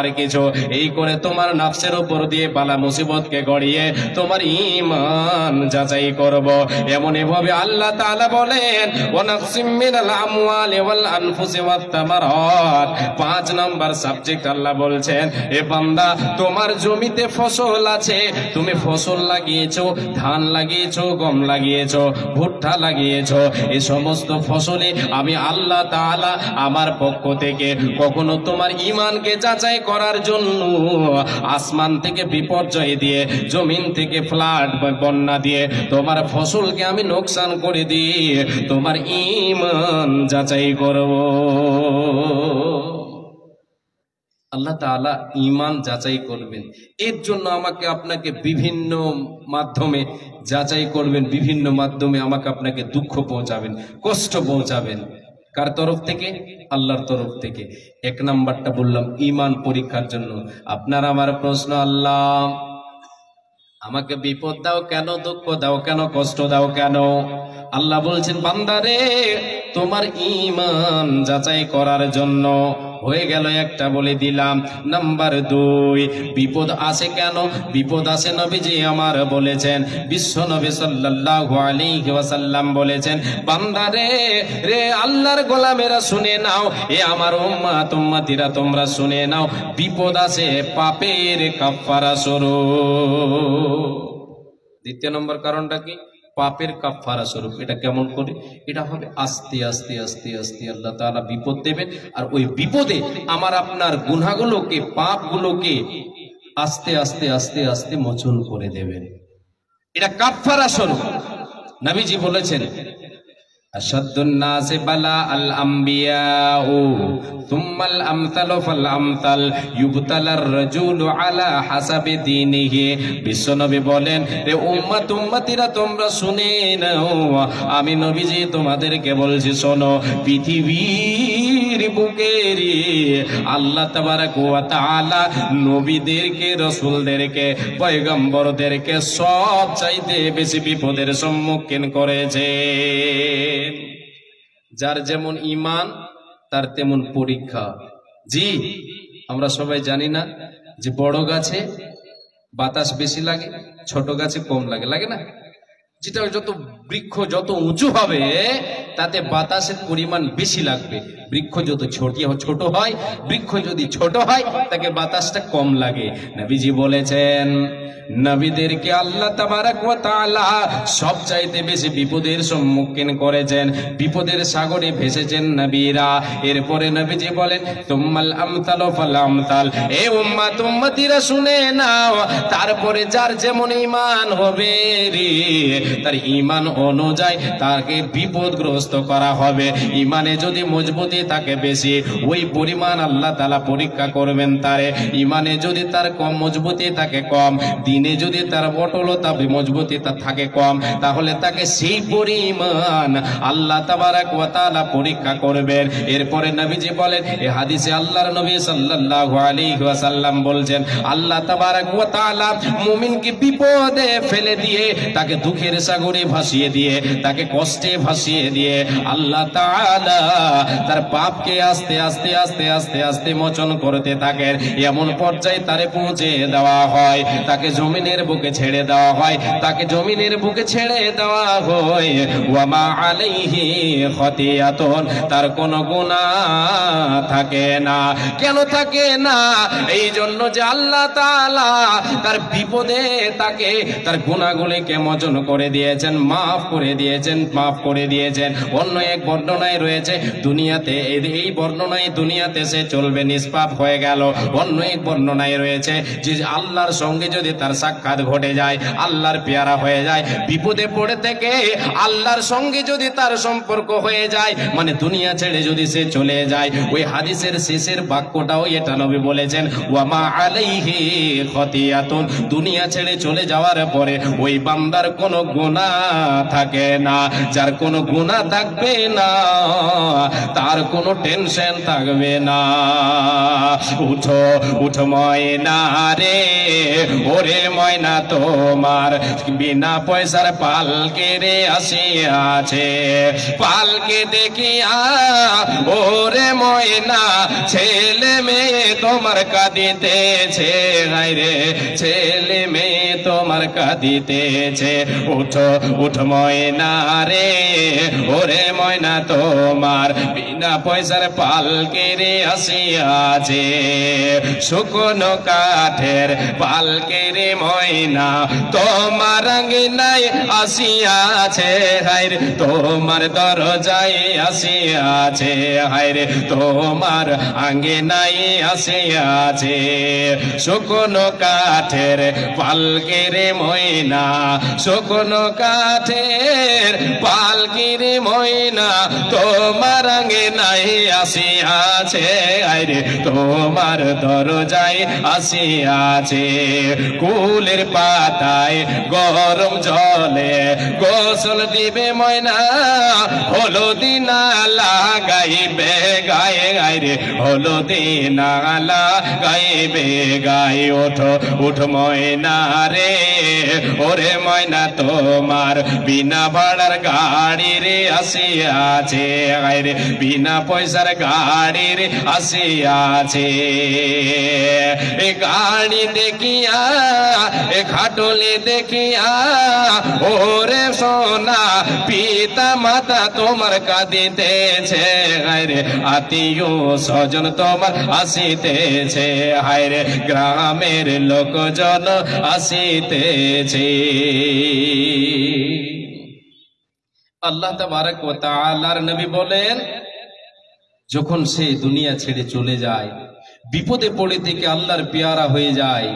S2: এই করে তোমার নফসের উপর দিয়ে বালা মুসিবতকে গড়িয়ে তোমার ঈমান যাচাই করব। এমন এভাবে আল্লাহ তাআলা বলেন ওয়া নাকসিম মিনাল আমওয়ালি ওয়াল আনফুসি ওয়াত তামারাত। 5 নাম্বার সাবজেক্ট আল্লাহ বলছেন, এ বান্দা, তোমার জমিতে ফসল আছে, তুমি ফসল লাগিয়েছো, ধান লাগিয়েছো, গম লাগিয়েছো, ভুট্টা লাগিয়েছো। এই সমস্ত ফসলে আমি আল্লাহ তাআলা আমার পক্ষ থেকে কখনো তোমার ঈমানকে যাচাই করার জন্য আসমান থেকে বিপর্যয় দিয়ে, জমিন থেকে ফ্লাড বন্যা দিয়ে তোমার ফসলকে আমি নোকসান করে দিয়ে তোমার ঈমান যাচাই করব। আল্লাহ তাআলা ঈমান যাচাই করবেন। এর জন্য আমাকে আপনাকে বিভিন্ন মাধ্যমে যাচাই করবেন, বিভিন্ন মাধ্যমে আমাকে আপনাকে দুঃখ পৌঁছাবেন, কষ্ট পৌঁছাবেন। কার তরফ থেকে? আল্লাহর তরফ থেকে। 1 নাম্বারটা বললাম ঈমান পরীক্ষার জন্য। আপনার আমার প্রশ্ন, আল্লাহ আমাকে বিপদ দাও কেন, দুঃখ দাও কেন, কষ্ট দাও কেন? আল্লাহ বলছেন বান্দারে, তোমার ঈমান যাচাই করার জন্য। হয়ে গেল একটা, বলে দিলাম। নাম্বার 2, বিপদ আসে কেন? বিপদ আসে নবীজি আমার বলেছেন, বিশ্ব নবী সাল্লাল্লাহু আলাইহি ওয়াসাল্লাম বলেছেন, বান্দারে রে আল্লাহর গোলামেরা শুনে নাও, এ আমার উম্মতিরা তোমরা শুনে নাও, বিপদ আসে পাপের কাফারা স্বরূপ। 2 নম্বর কারণটা কি? পাপের কাফারা স্বরূপ। এটা কেমন করে? এটা হবে আস্তে আস্তে আস্তে আস্তে আল্লাহ তাআলা বিপদ দেবেন, আর ওই বিপদে আমার আপনার গুনাহগুলোকে, পাপগুলোকে আস্তে আস্তে আস্তে আস্তে মোচন করে দেবেন। এটা কাফারা স্বরূপ। নবীজি বলেছেন, আশাদ্দুন নাসি বালা আল আম্বিয়াউ তুম্মাল আমসালু ফাল আমসাল ইউবতালার রাজুলু আলা হাসাবি দীনিহি। বিশ্বনবী বলেন, রে উম্মতিরা তোমরা শুনে নাও, আমি নবীজি তোমাদেরকে বলছি শোনো, পৃথিবীর বুকের আল্লাহ তাবারাক ওয়া তাআলা নবীদেরকে, রাসূলদেরকে, পয়গম্বরদেরকে সব চাইতে বেশি বিপদের সম্মুখীন করেছে। যার যেমন ঈমান তার তেমন পরীক্ষা। জি, আমরা সবাই জানি না যে বড় গাছে বাতাস বেশি লাগে, ছোট গাছে কম লাগে, লাগে না? যেটা যত বৃক্ষ যত উঁচু হবে তাতে বাতাসের পরিমাণ বেশি লাগবে। বৃক্ষ যত ছোট হয়, বৃক্ষ যদি ছোট হয় তাকে বাতাসটা কম লাগে। নবীজি বলেছেন, নবীদেরকে আল্লাহ তাবারাক ওয়া তাআলা সবচাইতে বেশি বিপদের সম্মুখীন করেছেন, বিপদের সাগরে ভেসেছেন নবীরা। এরপরে নবীজি বলেন, তুম্মাল আমসালু ফাল আমসাল। এ উম্মতিরা শুনে নাও, তারপরে যার যেমন ঈমান হবে রে, তার ঈমান অনুযায়ী তাকে বিপদগ্রস্ত করা হবে। ঈমানে যদি মজবুতি থাকে বেশি, ওই পরিমাণ আল্লাহ তাআলা পরীক্ষা করবেন তারে। ঈমানে যদি তার কম মজবুতি থাকে কম, দিনে যদি তার অটলতা মজবুতি থাকে কম, তাহলে তাকে সেই পরিমাণ আল্লাহ তাবারাক ওয়া তাআলা পরীক্ষা করবেন। এরপরে নবীজি বলেন, এই হাদিসে আল্লাহর নবী সাল্লাল্লাহু আলাইহি ওয়াসাল্লাম বলছেন, আল্লাহ তাবারাক ওয়া তাআলা মুমিনকে বিপদে ফেলে দিয়ে, তাকে দুঃখের সাগরে ভাসিয়ে দিয়ে, তাকে কষ্টে ভাসিয়ে দিয়ে আল্লাহ তাআলা তার পাপকে আস্তে আস্তে আস্তে আস্তে আস্তে মোচন করতে থাকেন। এমন পর্যায়ে তারে পৌঁছে দেওয়া হয়, তাকে জমিনের বুকে ছেড়ে দেওয়া হয়, তাকে জমিনের বুকে ছেড়ে দেওয়া হয়। ওয়া মা আলাইহি খতিয়াতুন, তার কোনো গুনাহ থাকে না। কেন থাকে না? এই জন্য যে আল্লাহ তাআলা তার বিপদে তাকে তার গুনাহগুলিকে মোচন করে দিয়েছেন, মাফ করে দিয়েছেন, মাফ করে দিয়েছেন। অন্য এক বর্ণনায় রয়েছে দুনিয়াতে, এই বর্ণনায় দুনিয়াতে সে চলবে নিষ্পাপ হয়ে গেল। অন্য এক বর্ণনায় রয়েছে যে আল্লাহর সঙ্গে যদি তার সাক্ষাৎ ঘটে যায়, আল্লাহর পেয়ারা হয়ে যায়, বিপদে পড়ে থেকে আল্লাহর সঙ্গে যদি তার সম্পর্ক হয়ে যায়, মানে দুনিয়া ছেড়ে যদি সে চলে যায়, ওই হাদিসের শেষের বাক্যটাও এটা নবী বলেছেন, ওয়া মা আলাইহি খতিয়াতুন, দুনিয়া ছেড়ে চলে যাওয়ার পরে ওই বান্দার কোনো গুনাহ থাকে না। যার কোনো গুনাহ থাকবে না, তার কোনো টেনশন থাকবে না। উঠো উঠো ময়না রে, ওরে ময়না তোমার বিনা পয়সার পালকে রে আসিয়াছে। পালকে দেখিয়া ওরে ময়না ছেলে মেয়ে তোমার কাঁদিতেছে, রে ছেলে মেয়ে তোমার কাঁদিতেছে। উঠো উঠো ময়না রে, ওরে ময়না তোমার বিনা পয়সার পালকে রে আসিয়াছে। শুকনো কাঠের পালকে রে ময়না তোমার আঙ্গিনায় আসিয়াছে, হায়রে তোমার দরজায় আসিয়াছে, হায়রে তোমার আঙ্গিনায় আসিয়াছে। শুকনো কাঠের পালকে রে ময়না, শুকনো কাঠের পালকি রে ময়না তোমার আঙ্গিনায় আসিয়াছে, আরে তোমার দরজায় আসিয়াছে। কুলের পাতায় গরম জলে গোসল দিবে ময়না, হলদি না লাগাইবে গায়ে, গায়ে হলদি না লাগাইবে গায়ে। ওঠো উঠ ময়না রে, ওরে ময়না তোমার বিনা ভাড়ার গাড়ি রে আসিয়াছে, রে বিনা পয়সার গাড়ি রে আসিয়াছে। এ গাড়ি দেখিয়া, এ খাটলি দেখিয়া ওরে সোনা পিতা মাতা তোমার কাঁদিতেছে, রে আত্মীয় স্বজন তোমার আসিতেছে, হায়রে গ্রামের লোকজন আসিতেছে। আল্লাহ তাবারক ওয়া তাআলার নবী বলেন, যখন সে দুনিয়া ছেড়ে চলে যায়, বিপদে পড়ে থেকে আল্লাহর পেয়ারা হয়ে যায়,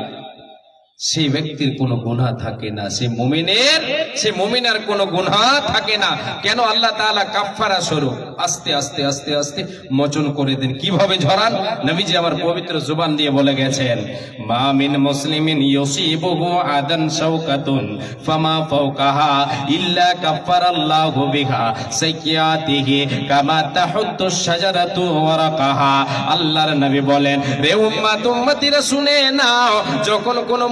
S2: সেই ব্যক্তির কোনো গুনাহ থাকে না, সে মুমিনের কোনো গুনাহ থাকে না। কেন? আল্লাহ তাআলা কাফারা স্বরূপ আস্তে আস্তে আস্তে আস্তে মোচন করে দেন। কিভাবে ঝরান? নবীজি আমার পবিত্র জবান দিয়ে বলে গেছেন, মা মিন মুসলিমিন ইউসিবুহু আদান শাওকাতুন ফামা ফাওকাহা ইল্লা কাফারাল্লাহু বিহা সাইয়্যাতিহি কামা তাহুদ্দু শাজারাতু ওয়ারাকাহা। আল্লাহর নবী বলেন, রে উম্মত উম্মতিরা শুনে নাও, যখন কোন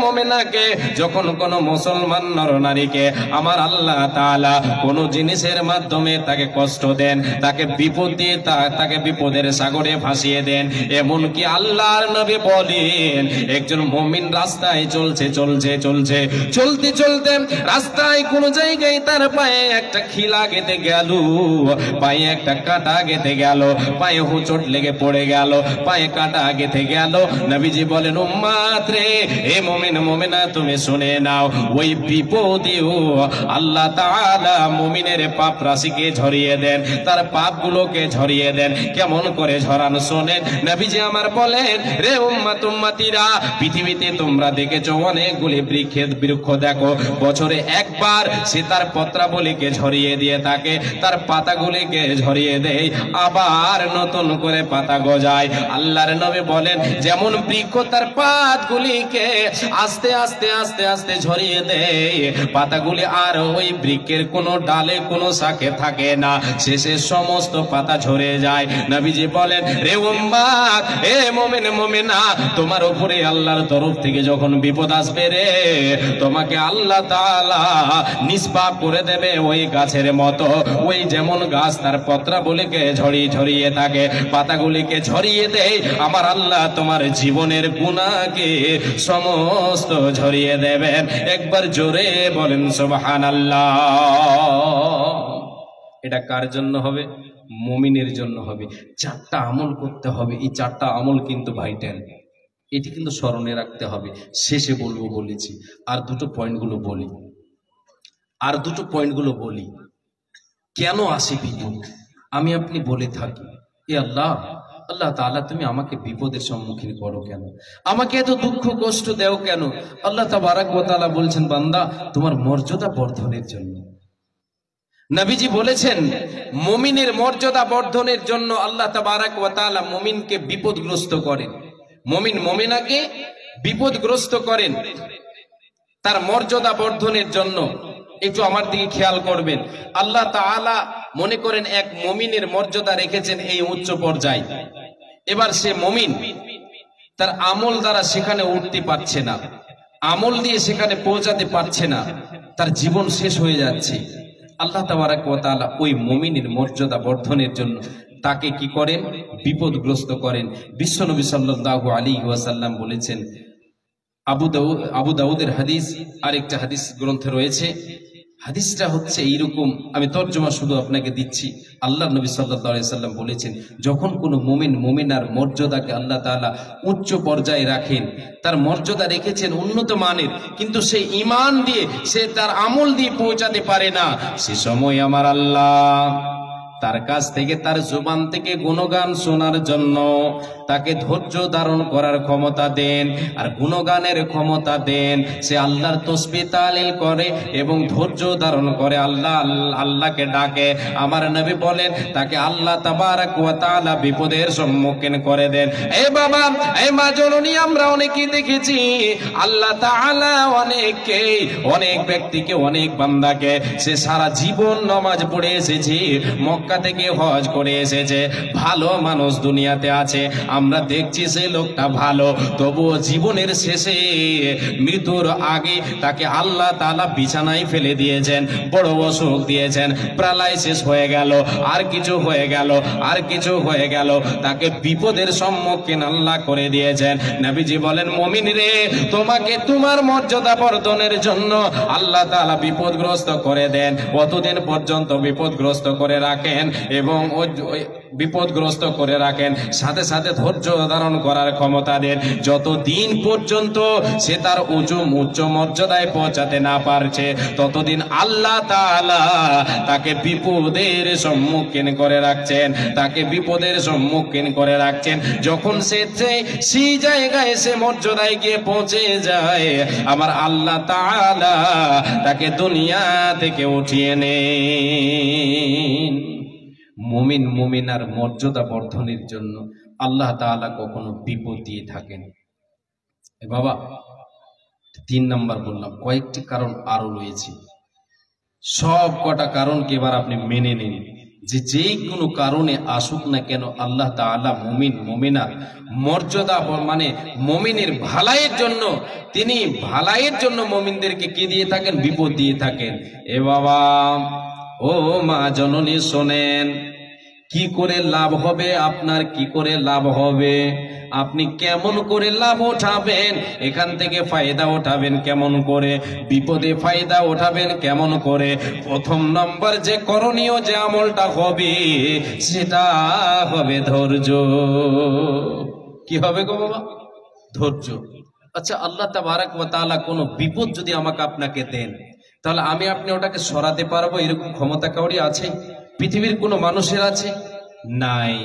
S2: মুমিনাকে, যখন কোন মুসলমান নরনারীকে আমার আল্লাহ তাআলা কোন জিনিসের মাধ্যমে তাকে কষ্ট দেন, তাকে বিপদ দিয়ে তাকে বিপদের সাগরে ভাসিয়ে দেন, এমনকি আল্লাহর নবী বলেন, একজন মুমিন রাস্তায় চলছে চলছে চলছে চলতে চলতে রাস্তায় কোন জায়গায় তার পায়ে একটা খিলা গেঁথে গেল, পায়ে একটা কাঁটা গেঁথে গেল, পায়ে হোঁচট লেগে পড়ে গেল, পায়ে কাঁটা গেঁথে গেল। নবীজি বলেন, উম্মত রে, এ মুমিন মুমিনা তুমি শুনে নাও, ওই বিপদেও আল্লাহ তাআলা মুমিনের পাপ রাশিকে ঝরিয়ে দেন, তার পাপগুলোকে ঝরিয়ে দেন। কেমন করে ঝরান শোনেন। নবীজি আমার বলেন, রে উম্মত উম্মতিরা, পৃথিবীতে তোমরা দেখেছো অনেকগুলি বৃক্ষ দেখো, বছরে একবার সে তার পত্রাবলীকে ঝরিয়ে দিয়ে থাকে, তার পাতাগুলিকে ঝরিয়ে দেয়, আবার নতুন করে পাতা গজায়। আল্লাহর নবী বলেন, যেমন বৃক্ষ তার পাতগুলিকে আস্তে আস্তে আস্তে আস্তে ঝরিয়ে দেয় পাতাগুলি, আর ওই বৃক্ষের কোনো ডালে কোনো শাখে থাকে না, শেষে সমস্ত পাতা ঝরে যায়। নবীজি বলেন, রে উম্মাত, এ মুমিন মুমিনা, তোমার উপরে আল্লাহর তরফ থেকে যখন বিপদ আসবে রে, তোমাকে আল্লাহ তাআলা নিষ্পাপ করে দেবে ওই গাছের মতো। ওই যেমন গাছ তার পত্রাবলীকে ঝরিয়ে থাকে, পাতাগুলিকে ঝরিয়ে দেয়, আমার আল্লাহ তোমার জীবনের গুনাহকে সমস্ত ঝরিয়ে দেবেন। একবার জোরে বলেন সুবহানাল্লাহ। এটা কার জন্য হবে? মুমিনের জন্য হবে। চারটা আমল করতে হবে, এই চারটা আমল কিন্তু ভাইটাল, এটি কিন্তু স্মরণে রাখতে হবে। শেষে বলবো বলেছি, আর দুটো পয়েন্টগুলো বলি। কেন আসে বিপদ? আমি আপনি বলে থাকি, এ আল্লাহ, আল্লাহ তাআলা তুমি আমাকে বিপদের সম্মুখীন করো কেন, আমাকে এত দুঃখ কষ্ট দেও কেন? আল্লাহ তাবারাক ওয়া তাআলা বলছেন, বান্দা তোমার মর্যাদা বর্ধনের জন্য। নবীজি বলেছেন, মুমিনের মর্যাদা বর্ধনের জন্য আল্লাহ তাবারাক ওয়া তাআলা মুমিনকে বিপদগ্রস্ত করেন, মুমিন মুমিনাকে বিপদগ্রস্ত করেন তার মর্যাদা বর্ধনের জন্য। একটু আমার দিকে খেয়াল করবেন। আল্লাহ তাআলা মনে করেন এক মুমিনের মর্যাদা রেখেছেন এই উচ্চ পর্যায়ে, এবার সে মুমিন তার আমল দ্বারা সেখানে উঠতে পারছে না, আমল দিয়ে সেখানে পৌঁছাতে পারছে না, তার জীবন শেষ হয়ে যাচ্ছে। আল্লাহ তাবারাক ওয়া তাআলা ওই মুমিনের মর্যাদা বর্ধনের জন্য তাকে কি করেন? বিপদগ্রস্ত করেন। বিশ্বনবী সাল্লাল্লাহু আলাইহি ওয়াসাল্লাম বলেছেন, আবু দাউদের হাদিস, আরেকটা হাদিস গ্রন্থে রয়েছে, হাদিসটা হচ্ছে এইরকম, আমি তর্জমা শুধু আপনাকে দিচ্ছি। আল্লাহ নবী সাল্লাল্লাহু আলাইহি সাল্লাম বলেছেন, যখন কোনো মুমিন মুমিনার মর্যাদাকে আল্লাহ তাআলা উচ্চ পর্যায়ে রাখেন, তার মর্যাদা রেখেছেন উন্নত মানের, কিন্তু সে ঈমান দিয়ে, সে তার আমল দিয়ে পৌঁছাতে পারে না, সে সময় আমার আল্লাহ তার কাছ থেকে, তার জবান থেকে গুণগান শোনার জন্য তাকে ধৈর্য ধারণ করার ক্ষমতা দেন, আর গুণগানের ক্ষমতা দেন। সে আল্লাহর তাসবিহ তাহলিল করে এবং ধৈর্য ধারণ করে আল্লাহকে ডাকে। আমার নবী বলেন, তাকে আল্লাহ তাবারাক ওয়া তাআলা বিপদের সম্মুখীন করে দেন। এ বাবা, এ মা জননী, আমরা অনেকেই দেখেছি আল্লাহ তাআলা অনেক ব্যক্তিকে, অনেক বান্দাকে, সে সারা জীবন নামাজ পড়ে এসেছে, মক্কা থেকে হজ করে এসেছে, ভালো মানুষ দুনিয়াতে আছে, আমরা দেখছি সে লোকটা ভালো, তবুও জীবনের শেষে মৃত্যুর আগে তাকে আল্লাহ তাআলা বিছানায় ফেলে দিয়েছেন, বড় অসুখ দিয়েছেন, প্যারালাইসিস হয়ে গেল, আর কিছু হয়ে গেল, তাকে বিপদের সম্মুখীন আল্লাহ করে দিয়েছেন। নবীজি বলেন, মুমিন রে, তোমাকে তোমার মর্যাদা বর্ধনের জন্য আল্লাহ তাআলা বিপদগ্রস্ত করে দেন, অতদিন পর্যন্ত বিপদগ্রস্ত করে রাখেন, এবং বিপদগ্রস্ত করে রাখেন, সাথে সাথে ধৈর্য ধারণ করার ক্ষমতা দেন, যতদিন পর্যন্ত সে তার উচ্চ মর্যাদায় পৌঁছাতে না পারছে, ততদিন আল্লাহ তাআলা তাকে বিপদের সম্মুখীন করে রাখছেন, যখন সে সেই জায়গায়, সে মর্যাদায় গিয়ে পৌঁছে যায়, আমার আল্লাহ তাআলা তাকে দুনিয়া থেকে উঠিয়ে নেন। মুমিন মুমিনার মর্যাদা বর্ধনের জন্য আল্লাহ তাআলা কখনো বিপদ দিয়ে থাকেন। বাবা, 3 নাম্বার বললাম, কয়েকটি কারণ আরো রয়েছে, সব কটা কারণকে এবার আপনি মেনে নিন, যে কোনো কারণে আসুক না কেন, আল্লাহ তাআলা মুমিন মুমিনার মর্যাদা, মানে মুমিনের ভালাইয়ের জন্য, তিনি ভালাইয়ের জন্য মুমিনদেরকে কি দিয়ে থাকেন? বিপদ দিয়ে থাকেন। এ বাবা, ও মা জননী, শোনেন, কি করে লাভ হবে আপনার, কি করে লাভ হবে, আপনি কেমন করে লাভ উঠাবেন, এখান থেকে ফায়দা উঠাবেন কেমন করে, বিপদে ফায়দা উঠাবেন কেমন করে? প্রথম নম্বর যে করণীয়, যে আমলটা হবে, সেটা হবে ধৈর্য। কি হবে গো বাবা? ধৈর্য। আচ্ছা, আল্লাহ তাবারাক ওয়া তাআলা কোনো বিপদ যদি আমাকে আপনাকে দেন, তাহলে আমি আপনি ওটাকে সরাতে পারবো, এরকম ক্ষমতা কাউরি আছে? পৃথিবীর কোনো মানুষের আছে? নাই,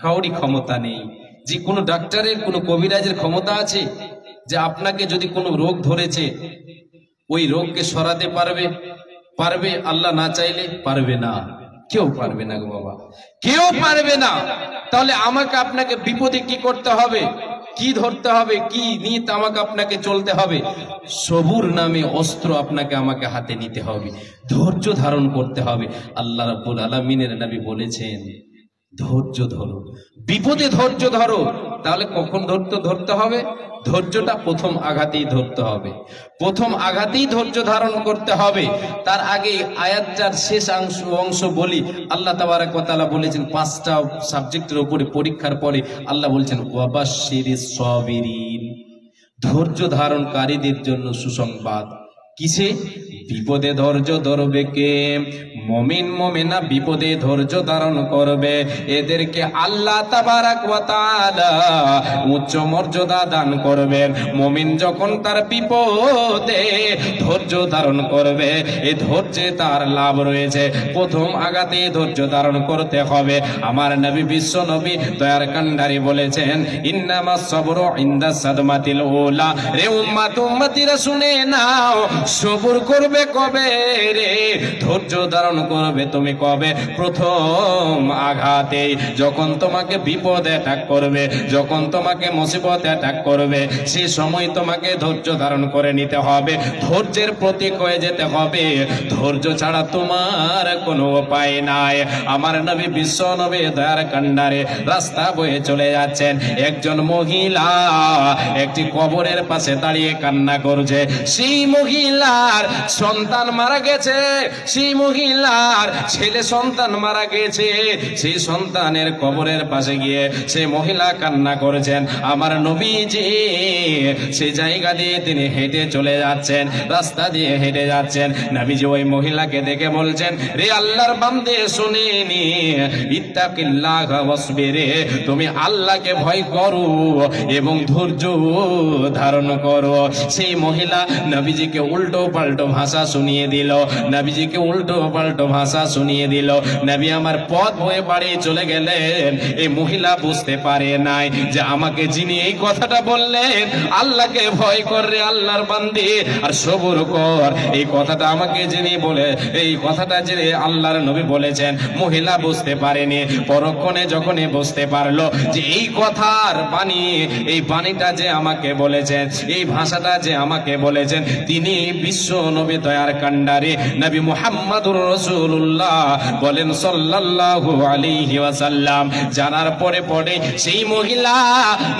S2: কাউরি ক্ষমতা নেই। যে কোনো ডাক্তারের, কোনো কবিরাজের ক্ষমতা আছে যে আপনাকে যদি কোনো রোগ ধরেছে, ওই রোগকে সরাতে পারবে? আল্লাহ না চাইলে পারবে না, কেউ পারবে না গো বাবা, কেউ পারবে না। তাহলে আমাকে আপনাকে বিপদে কি করতে হবে?
S1: কি ধরতে হবে, কি নিয়ে আমাকে আপনাকে চলতে হবে? সবুর নামে অস্ত্র আপনাকে আমাকে হাতে নিতে হবে, ধৈর্য ধারণ করতে হবে। আল্লাহ রাব্বুল আলামিনের নবী বলেছেন ধৈর্য ধরো, বিপদে ধৈর্য ধরো। তাহলে কখন ধরতে হবে? ধৈর্যটা প্রথম আঘাতেই ধরতে হবে, প্রথম আঘাতেই ধৈর্য ধারণ করতে হবে। তার আগে আয়াতটার শেষ অংশ বলি। আল্লাহ তাবারক ওয়া তাআলা বলেছেন 5টা সাবজেক্টের উপরে পরীক্ষার পরে আল্লাহ বলছেন ওয়াবাশশিরিস সাবিরিন, ধৈর্য ধারণকারীদের জন্য সুসংবাদ। কিসে? বিপদে ধৈর্য ধরবে কে? মুমিন মুমিনা বিপদে ধৈর্য ধারণ করবে, এদেরকে আল্লাহ তাবারক ওয়া তাআলা উচ্চ মর্যাদা দান করবেন। মুমিন যখন তার বিপদে ধৈর্য ধারণ করবে, এই ধৈর্যে তার লাভ রয়েছে। প্রথম আঘাতে ধৈর্য ধারণ করতে হবে। আমার নবী বিশ্ব নবী দয়ার কান্ডারি বলেছেন ইন্নামাস সাবরু ইনদা সাদমাতিল উলা। রে উম্মত উম্মতিরা শুনে নাও, সবুর করবে কবে রে? ধৈর্য ধারণ করবে তুমি কবে? প্রথম আঘাতে, যখন তোমাকে বিপদ অ্যাটাক করবে, যখন তোমাকে মুসিবত অ্যাটাক করবে, সেই সময় তোমাকে ধৈর্য ধারণ করে নিতে হবে, ধৈর্যের প্রতীক হয়ে যেতে হবে। ধৈর্য ছাড়া তোমার কোনো উপায় নাই। আমার নবী বিশ্ব নবী দয়ার কান্ডারে রাস্তা বয়ে চলে যাচ্ছেন, একজন মহিলা একটি কবরের পাশে দাঁড়িয়ে কান্না করছে। সেই মহিলার সন্তান মারা গেছে, সেই মহিলার ছেলে সন্তান মারা গেছে। সেই সন্তানের কবরের পাশে গিয়ে সেই মহিলা কান্না করেছেন। আমার নবীজি সেই জায়গা দিয়ে তিনি হেঁটে চলে যাচ্ছেন, রাস্তা দিয়ে হেঁটে যাচ্ছেন। নবীজি ওই মহিলাকে দেখে বলছেন, রে আল্লাহর বান্দে শুনেনি, ইত্তাকিল্লাহ ওয়াসবির, তুমি আল্লাহকে ভয় করো এবং ধৈর্য ধারণ করো। সেই মহিলা নবীজিকে উল্টো পাল্টো ভাষা শুনিয়ে দিল, নবীজিকে উল্টো পাল্টো ভাষা শুনিয়ে দিল। নবী আমার পথ হয়ে বাড়ি চলে গেলেন। এই মহিলা বুঝতে পারে নাই যে আমাকে যিনি এই কথাটা বললেন, আল্লাহকে ভয় কর রে আল্লাহর বান্দি আর সবুর কর, এই কথাটা আমাকে যিনি বলে, এই কথাটা যে আল্লাহর নবী বলেছেন, মহিলা বুঝতে পারেনি। পরক্ষণে যখনই বুঝতে পারলো যে এই কথার বাণী, এই বাণীটা যে আমাকে বলেছেন, এই ভাষাটা যে আমাকে বলেছেন, তিনি বিশ্ব নবী দয়ার কান্ডারি নবী মুহাম্মদুর রাসূলুল্লাহ বলেন সাল্লাল্লাহু আলাইহি ওয়াসাল্লাম। জানার পরে পরে সেই মহিলা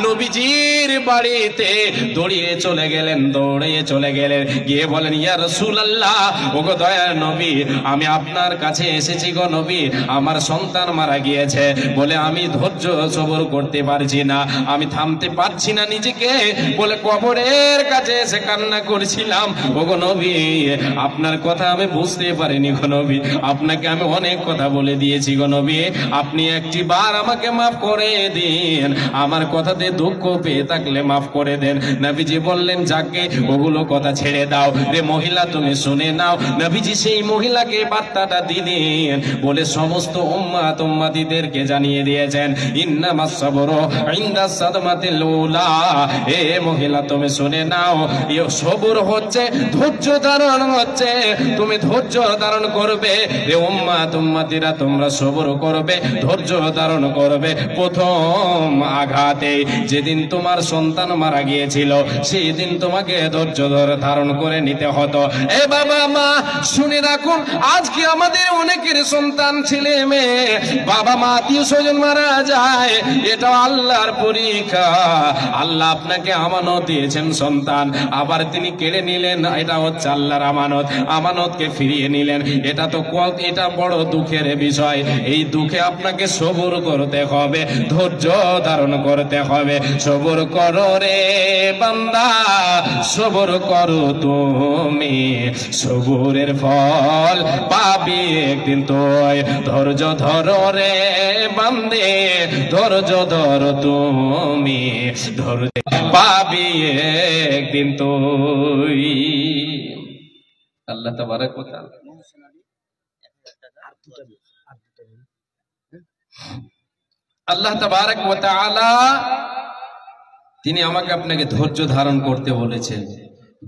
S1: নবীজির বাড়িতে দৌড়িয়ে চলে গেলেন, গিয়ে বলেন ইয়া রাসূলুল্লাহ, ওগো দয়ার নবী, আমি আপনার কাছে এসেছি গো নবী, আমার সন্তান মারা গিয়েছে বলে আমি ধৈর্য সবর করতে পারছি না, আমি থামতে পারছি না নিজেকে, বলে কবরের কাছে এসে কান্না করছিলাম। ওগো নবী, আপনার কথা আমি বুঝতে পারিনি গো নবী, আপনাকে আমি অনেক কথা বলে দিয়েছি গো নবী, আপনি একটি বার আমাকে মাফ করে দিন, আমার কথাতে দুঃখ পেয়ে থাকলে মাফ করে দেন। নবীজি বললেন যাকে ওগুলো কথা ছেড়ে দাও রে মহিলা, তুমি শুনে নাও। নবীজি সেই মহিলাকে বার্তাটা দিলেন, বলে সমস্ত উম্মাত উম্মাতিদেরকে জানিয়ে দিয়েছেন ইন্নামাস সাবরু ইনদা সাদমাতিল উলা। এ মহিলা তুমি শুনে নাও, এই সবুর হচ্ছে ধৈর্য ধারণ হচ্ছে, তুমি ধৈর্য ধারণ করবে রে উম্মাত উম্মাতিরা, তোমরা সবর করবে, ধৈর্য ধারণ করবে। প্রথম আঘাতে যেদিন তোমার সন্তান মারা গিয়েছিল, সেই দিন তোমাকে ধৈর্য ধারণ করে নিতে হতো। এ বাবা মা শুনে রাখুন, আজকে আমাদের অনেকের সন্তান ছেলে মেয়ে, বাবা মা আত্মীয় স্বজন মারা যায়, এটা আল্লাহর পরীক্ষা। আল্লাহ আপনাকে আমানত দিয়েছেন সন্তান, আবার তিনি কেড়ে নিলেন, এটা হচ্ছে আল্লাহর আমানত, আমানতকে ফিরিয়ে নিলেন। এটা বড় দুঃখের বিষয়। এই দুঃখে আপনাকে সবর করতে হবে, ধৈর্য ধারণ করতে হবে। সবর করো রে বান্দা, সবর করো তুমি, সবরের ফল পাবি একদিন তুই। ধৈর্য ধরো রে বান্দে, ধৈর্য ধরো তুমি, ধৈর্য পাবি একদিন তুই। আল্লাহ তাবারক ওয়া তাআলা আল্লাহ তাবারক ওয়া তাআলা তিনি আমাকে আপনাকে ধৈর্য ধারণ করতে বলেছেন।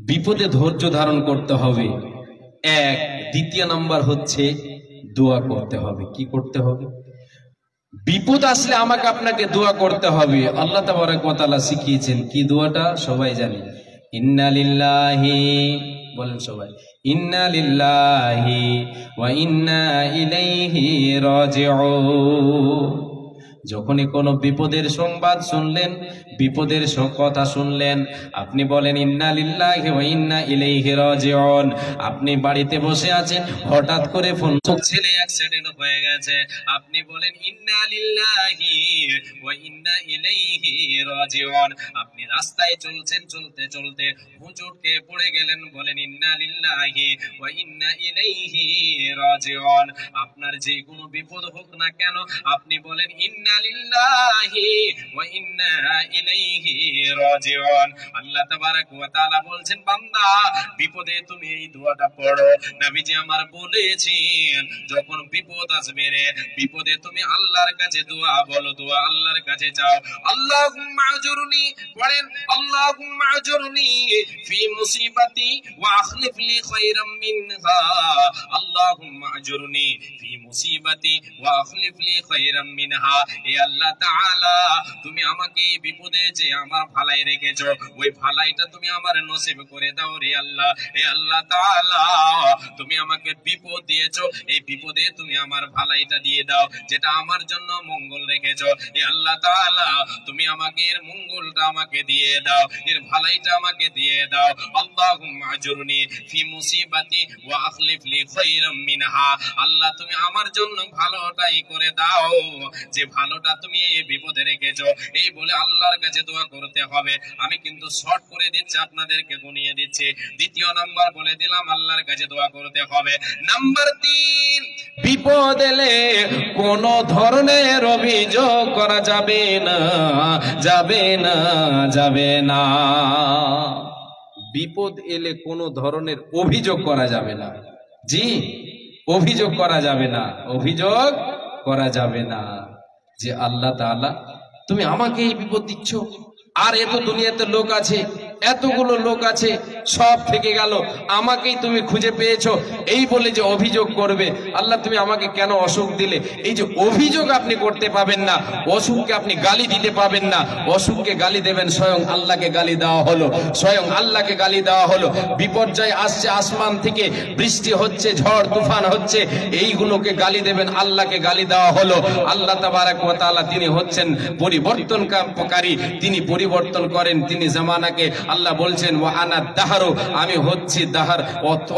S1: বিপদে ধৈর্য ধারণ করতে হবে এক। দ্বিতীয় নাম্বার হচ্ছে দোয়া করতে হবে। কি করতে হবে?
S3: বিপদ আসলে আমাকে আপনাকে দোয়া করতে হবে। আল্লাহ তাবারক ওয়া তাআলা শিখিয়েছেন কি দোয়াটা সবাই জানে, ইন্না লিল্লাহি, বলেন সবাই, ইন্না লিল্লাহি ওয়া ইন্না ইলাইহি রাজিউন। যখনই কোনো বিপদের সংবাদ শুনলেন, বিপদের কথা শুনলেন, আপনি বলেন ইন্না লিল্লাহি ওয়া ইন্না ইলাইহি রাজিউন। আপনি বাড়িতে বসে আছেন, হঠাৎ করে ফোন, ছেলে অ্যাক্সিডেন্ট হয়ে গেছে, আপনি বলেন ইন্না লিল্লাহি ওয়া ইন্না ইলাইহি রাজিউন। আপনি রাস্তায় চলছেন, চলতে চলতে হুজুরকে পড়ে গেলেন, বলেন ইন্না লিল্লাহি ওয়া ইন্না ইলাইহি রাজিউন। আপনার যে কোনো বিপদ হোক না কেন, আপনি বলেন ইন্না লিল্লাহি ওয়া ইন্না ইলাইহি রাজিউন। আল্লাহ তাবারক ওয়া তাআলা বলছেন, বান্দা বিপদে তুমি এই দোয়াটা পড়ো। নবীজি আমার বলেছেন, যখন বিপদ আসবে রে, বিপদে তুমি আল্লাহর কাছে দোয়া বলো, দোয়া আল্লাহর কাছে চাও। আল্লাহুম্মা আজুরনি, বলেন আল্লাহুম্মা আজুরনি ফি মুসিবাতি ওয়া আখলিফ লি খায়রাম মিনহা। আল্লাহুম্মা আজুরনি ফি মুসিবাতি ওয়া আখলিফ লি খায়রাম মিনহা। এ আল্লাহ তাআলা, তুমি আমাকে বিপদে যে আমার ভালাই রেখেছো, ওই ভালাইটা তুমি আমার নসিব করে দাও রে আল্লাহ। এ আল্লাহ তাআলা, তুমি আমাকে বিপদ দিয়েছো, এই বিপদে তুমি আমার ভালাইটা দিয়ে দাও, যেটা আমার জন্য মঙ্গল রেখেছো। এ আল্লাহ তাআলা, তুমি আমাকে এর মঙ্গলটা আমাকে দিয়ে দাও, এর ভালাইটা আমাকে দিয়ে দাও। আল্লাহুম্মা আজুরনি ফি মুসিবাতি ওয়া আখলিফ লি খায়রাম মিনহা। আল্লাহ, তুমি আমার জন্য ভালোটাই করে দাও, যে ভালোটা তুমি এই বিপদে রেখেছো। এই বলে আল্লাহর কাছে দোয়া করতে হবে। আমি কিন্তু শর্ট করে দিচ্ছি, আপনাদেরকে গুনিয়ে দিচ্ছি। দ্বিতীয় নাম্বার বলে দিলাম, আল্লাহর কাছে দোয়া করতে হবে। নাম্বার 3, বিপদ এলে কোন ধরনের অভিযোগ করা যাবে না, যাবে না, যাবে না। বিপদ এলে কোন ধরনের অভিযোগ করা যাবে না। জি, অভিযোগ করা যাবে না, অভিযোগ করা যাবে না যে আল্লাহ তাআলা তুমি আমাকে এই বিপদ দিচ্ছ, আর এত দুনিয়াতে লোক আছে, এতগুলো লোক আছে, সব থেকে গেল, আমাকেই তুমি খুঁজে পেয়েছো, এই বলে যে অভিযোগ করবে, আল্লাহ তুমি আমাকে কেন অসুখ দিলে, এই যে অভিযোগ আপনি করতে পাবেন না। অসুখকে আপনি গালি দিতে পাবেন না। অসুখকে গালি দেবেন, স্বয়ং আল্লাহকে গালি দেওয়া হলো, স্বয়ং আল্লাহকে গালি দেওয়া হলো। বিপর্যয় আসছে, আসমান থেকে বৃষ্টি হচ্ছে, ঝড় তুফান হচ্ছে, এইগুলোকে গালি দেবেন, আল্লাহকে গালি দেওয়া হলো। আল্লাহ তাবারক ওয়া তাআলা তিনি হচ্ছেন পরিবর্তনকারী, তিনি পরিবর্তন করেন, তিনি জামানাকে, আল্লাহ বলছেন ওয়া আনা দাহরু, আমি হচ্ছি দাহর,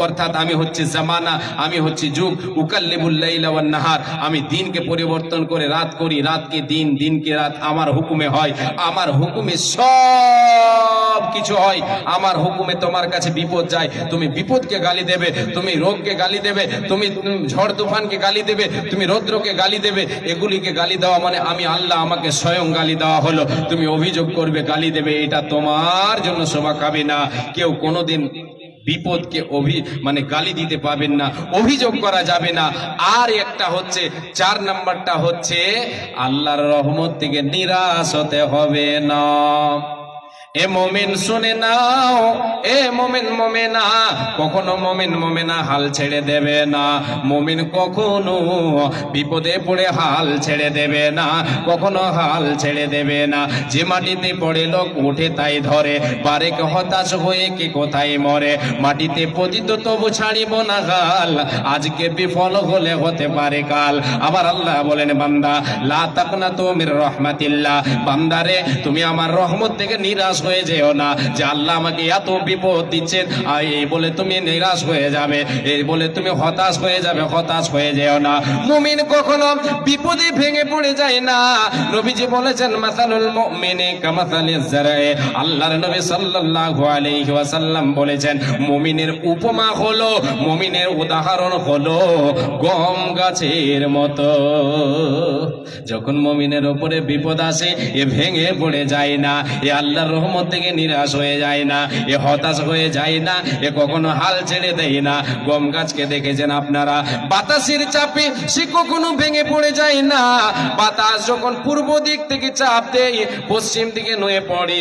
S3: অর্থাৎ আমি হচ্ছি জামানা, আমি হচ্ছি যুগ। উকাল্লিবুল লাইলা ওয়ান নাহার, আমি দিনকে পরিবর্তন করে রাত করি, রাতকে দিন, দিনকে রাত, আমার হুকুমে হয়, আমার হুকুমে সব কিছু হয়, আমার হুকুমে তোমার কাছে বিপদ যায়, তুমি বিপদকে গালি দেবে, তুমি রোগকে গালি দেবে, তুমি ঝড় তুফানকে গালি দেবে, তুমি রৌদ্রকে গালি দেবে। এগুলিকে গালি দেওয়া মানে আমি আল্লাহ, আমাকে স্বয়ং গালি দেওয়া হলো। তুমি অভিযোগ করবে, গালি দেবে, এটা তোমার জন্য শোভা পাবে না। কেউ কোনোদিন বিপদকে মানে গালি দিতে পাবেন না, অভিযোগ করা যাবে না। আর একটা হচ্ছে, 4 নাম্বারটা হচ্ছে, আল্লাহর রহমত থেকে নিরাশ হতে হবে না। এ মুমিন শুনে নাও, এ মুমিন মুমিনা, কখনো মুমিন মুমিনা হাল ছেড়ে দেবে না। মুমিন কখনো বিপদে পড়ে হাল ছেড়ে দেবে না, কখনো হাল ছেড়ে দেবে না। যে মাটিতে পড়ে লোক উঠে তাই ধরে, বারেক হতাশ হয়ে কে কোথায় মরে। মাটিতে পতিত তবু ছাড়িব না হাল, আজকে বিফল হলে হতে পারে কাল। আবার আল্লাহ বলেন, বান্দা লা তাকনাতু মির রাহমাতিল্লাহ, বান্দারে তুমি আমার রহমত থেকে নিরাশ হয়ে যেও না, যে আল্লাহ আমাকে এত বিপদ দিচ্ছেন, আর এই বলে তুমি নিরাশ হয়ে যাবে, এই বলে তুমি হতাশ হয়ে যাবে, হতাশ হয়ে যেও না। মুমিন কখনো বিপদে ভেঙে পড়ে যায় না। নবীজি বলেছেন, মাসালুল মুমিনি কামাসালিজ জারঈ, আল্লাহর নবী সাল্লাল্লাহু আলাইহি ওয়াসাল্লাম বলেছেন, মুমিনের উপমা হলো, মুমিনের উদাহরণ হলো গম গাছের মতো। যখন মুমিনের উপরে বিপদ আসে, এ ভেঙে পড়ে যায় না, এ আল্লাহর রহমত রহমত থেকে নিরাশ হয়ে যায় না, এ হতাশ হয়ে যায় না, এ কখনো হাল ছেড়ে দেয় না। গম গাছকে দেখেছেন আপনারা, বাতাসের চাপে সে কখনো ভেঙে পড়ে যায় না। বাতাস যখন পূর্ব দিক থেকে চাপ দেয়, পশ্চিম দিকে নুয়ে পড়ে,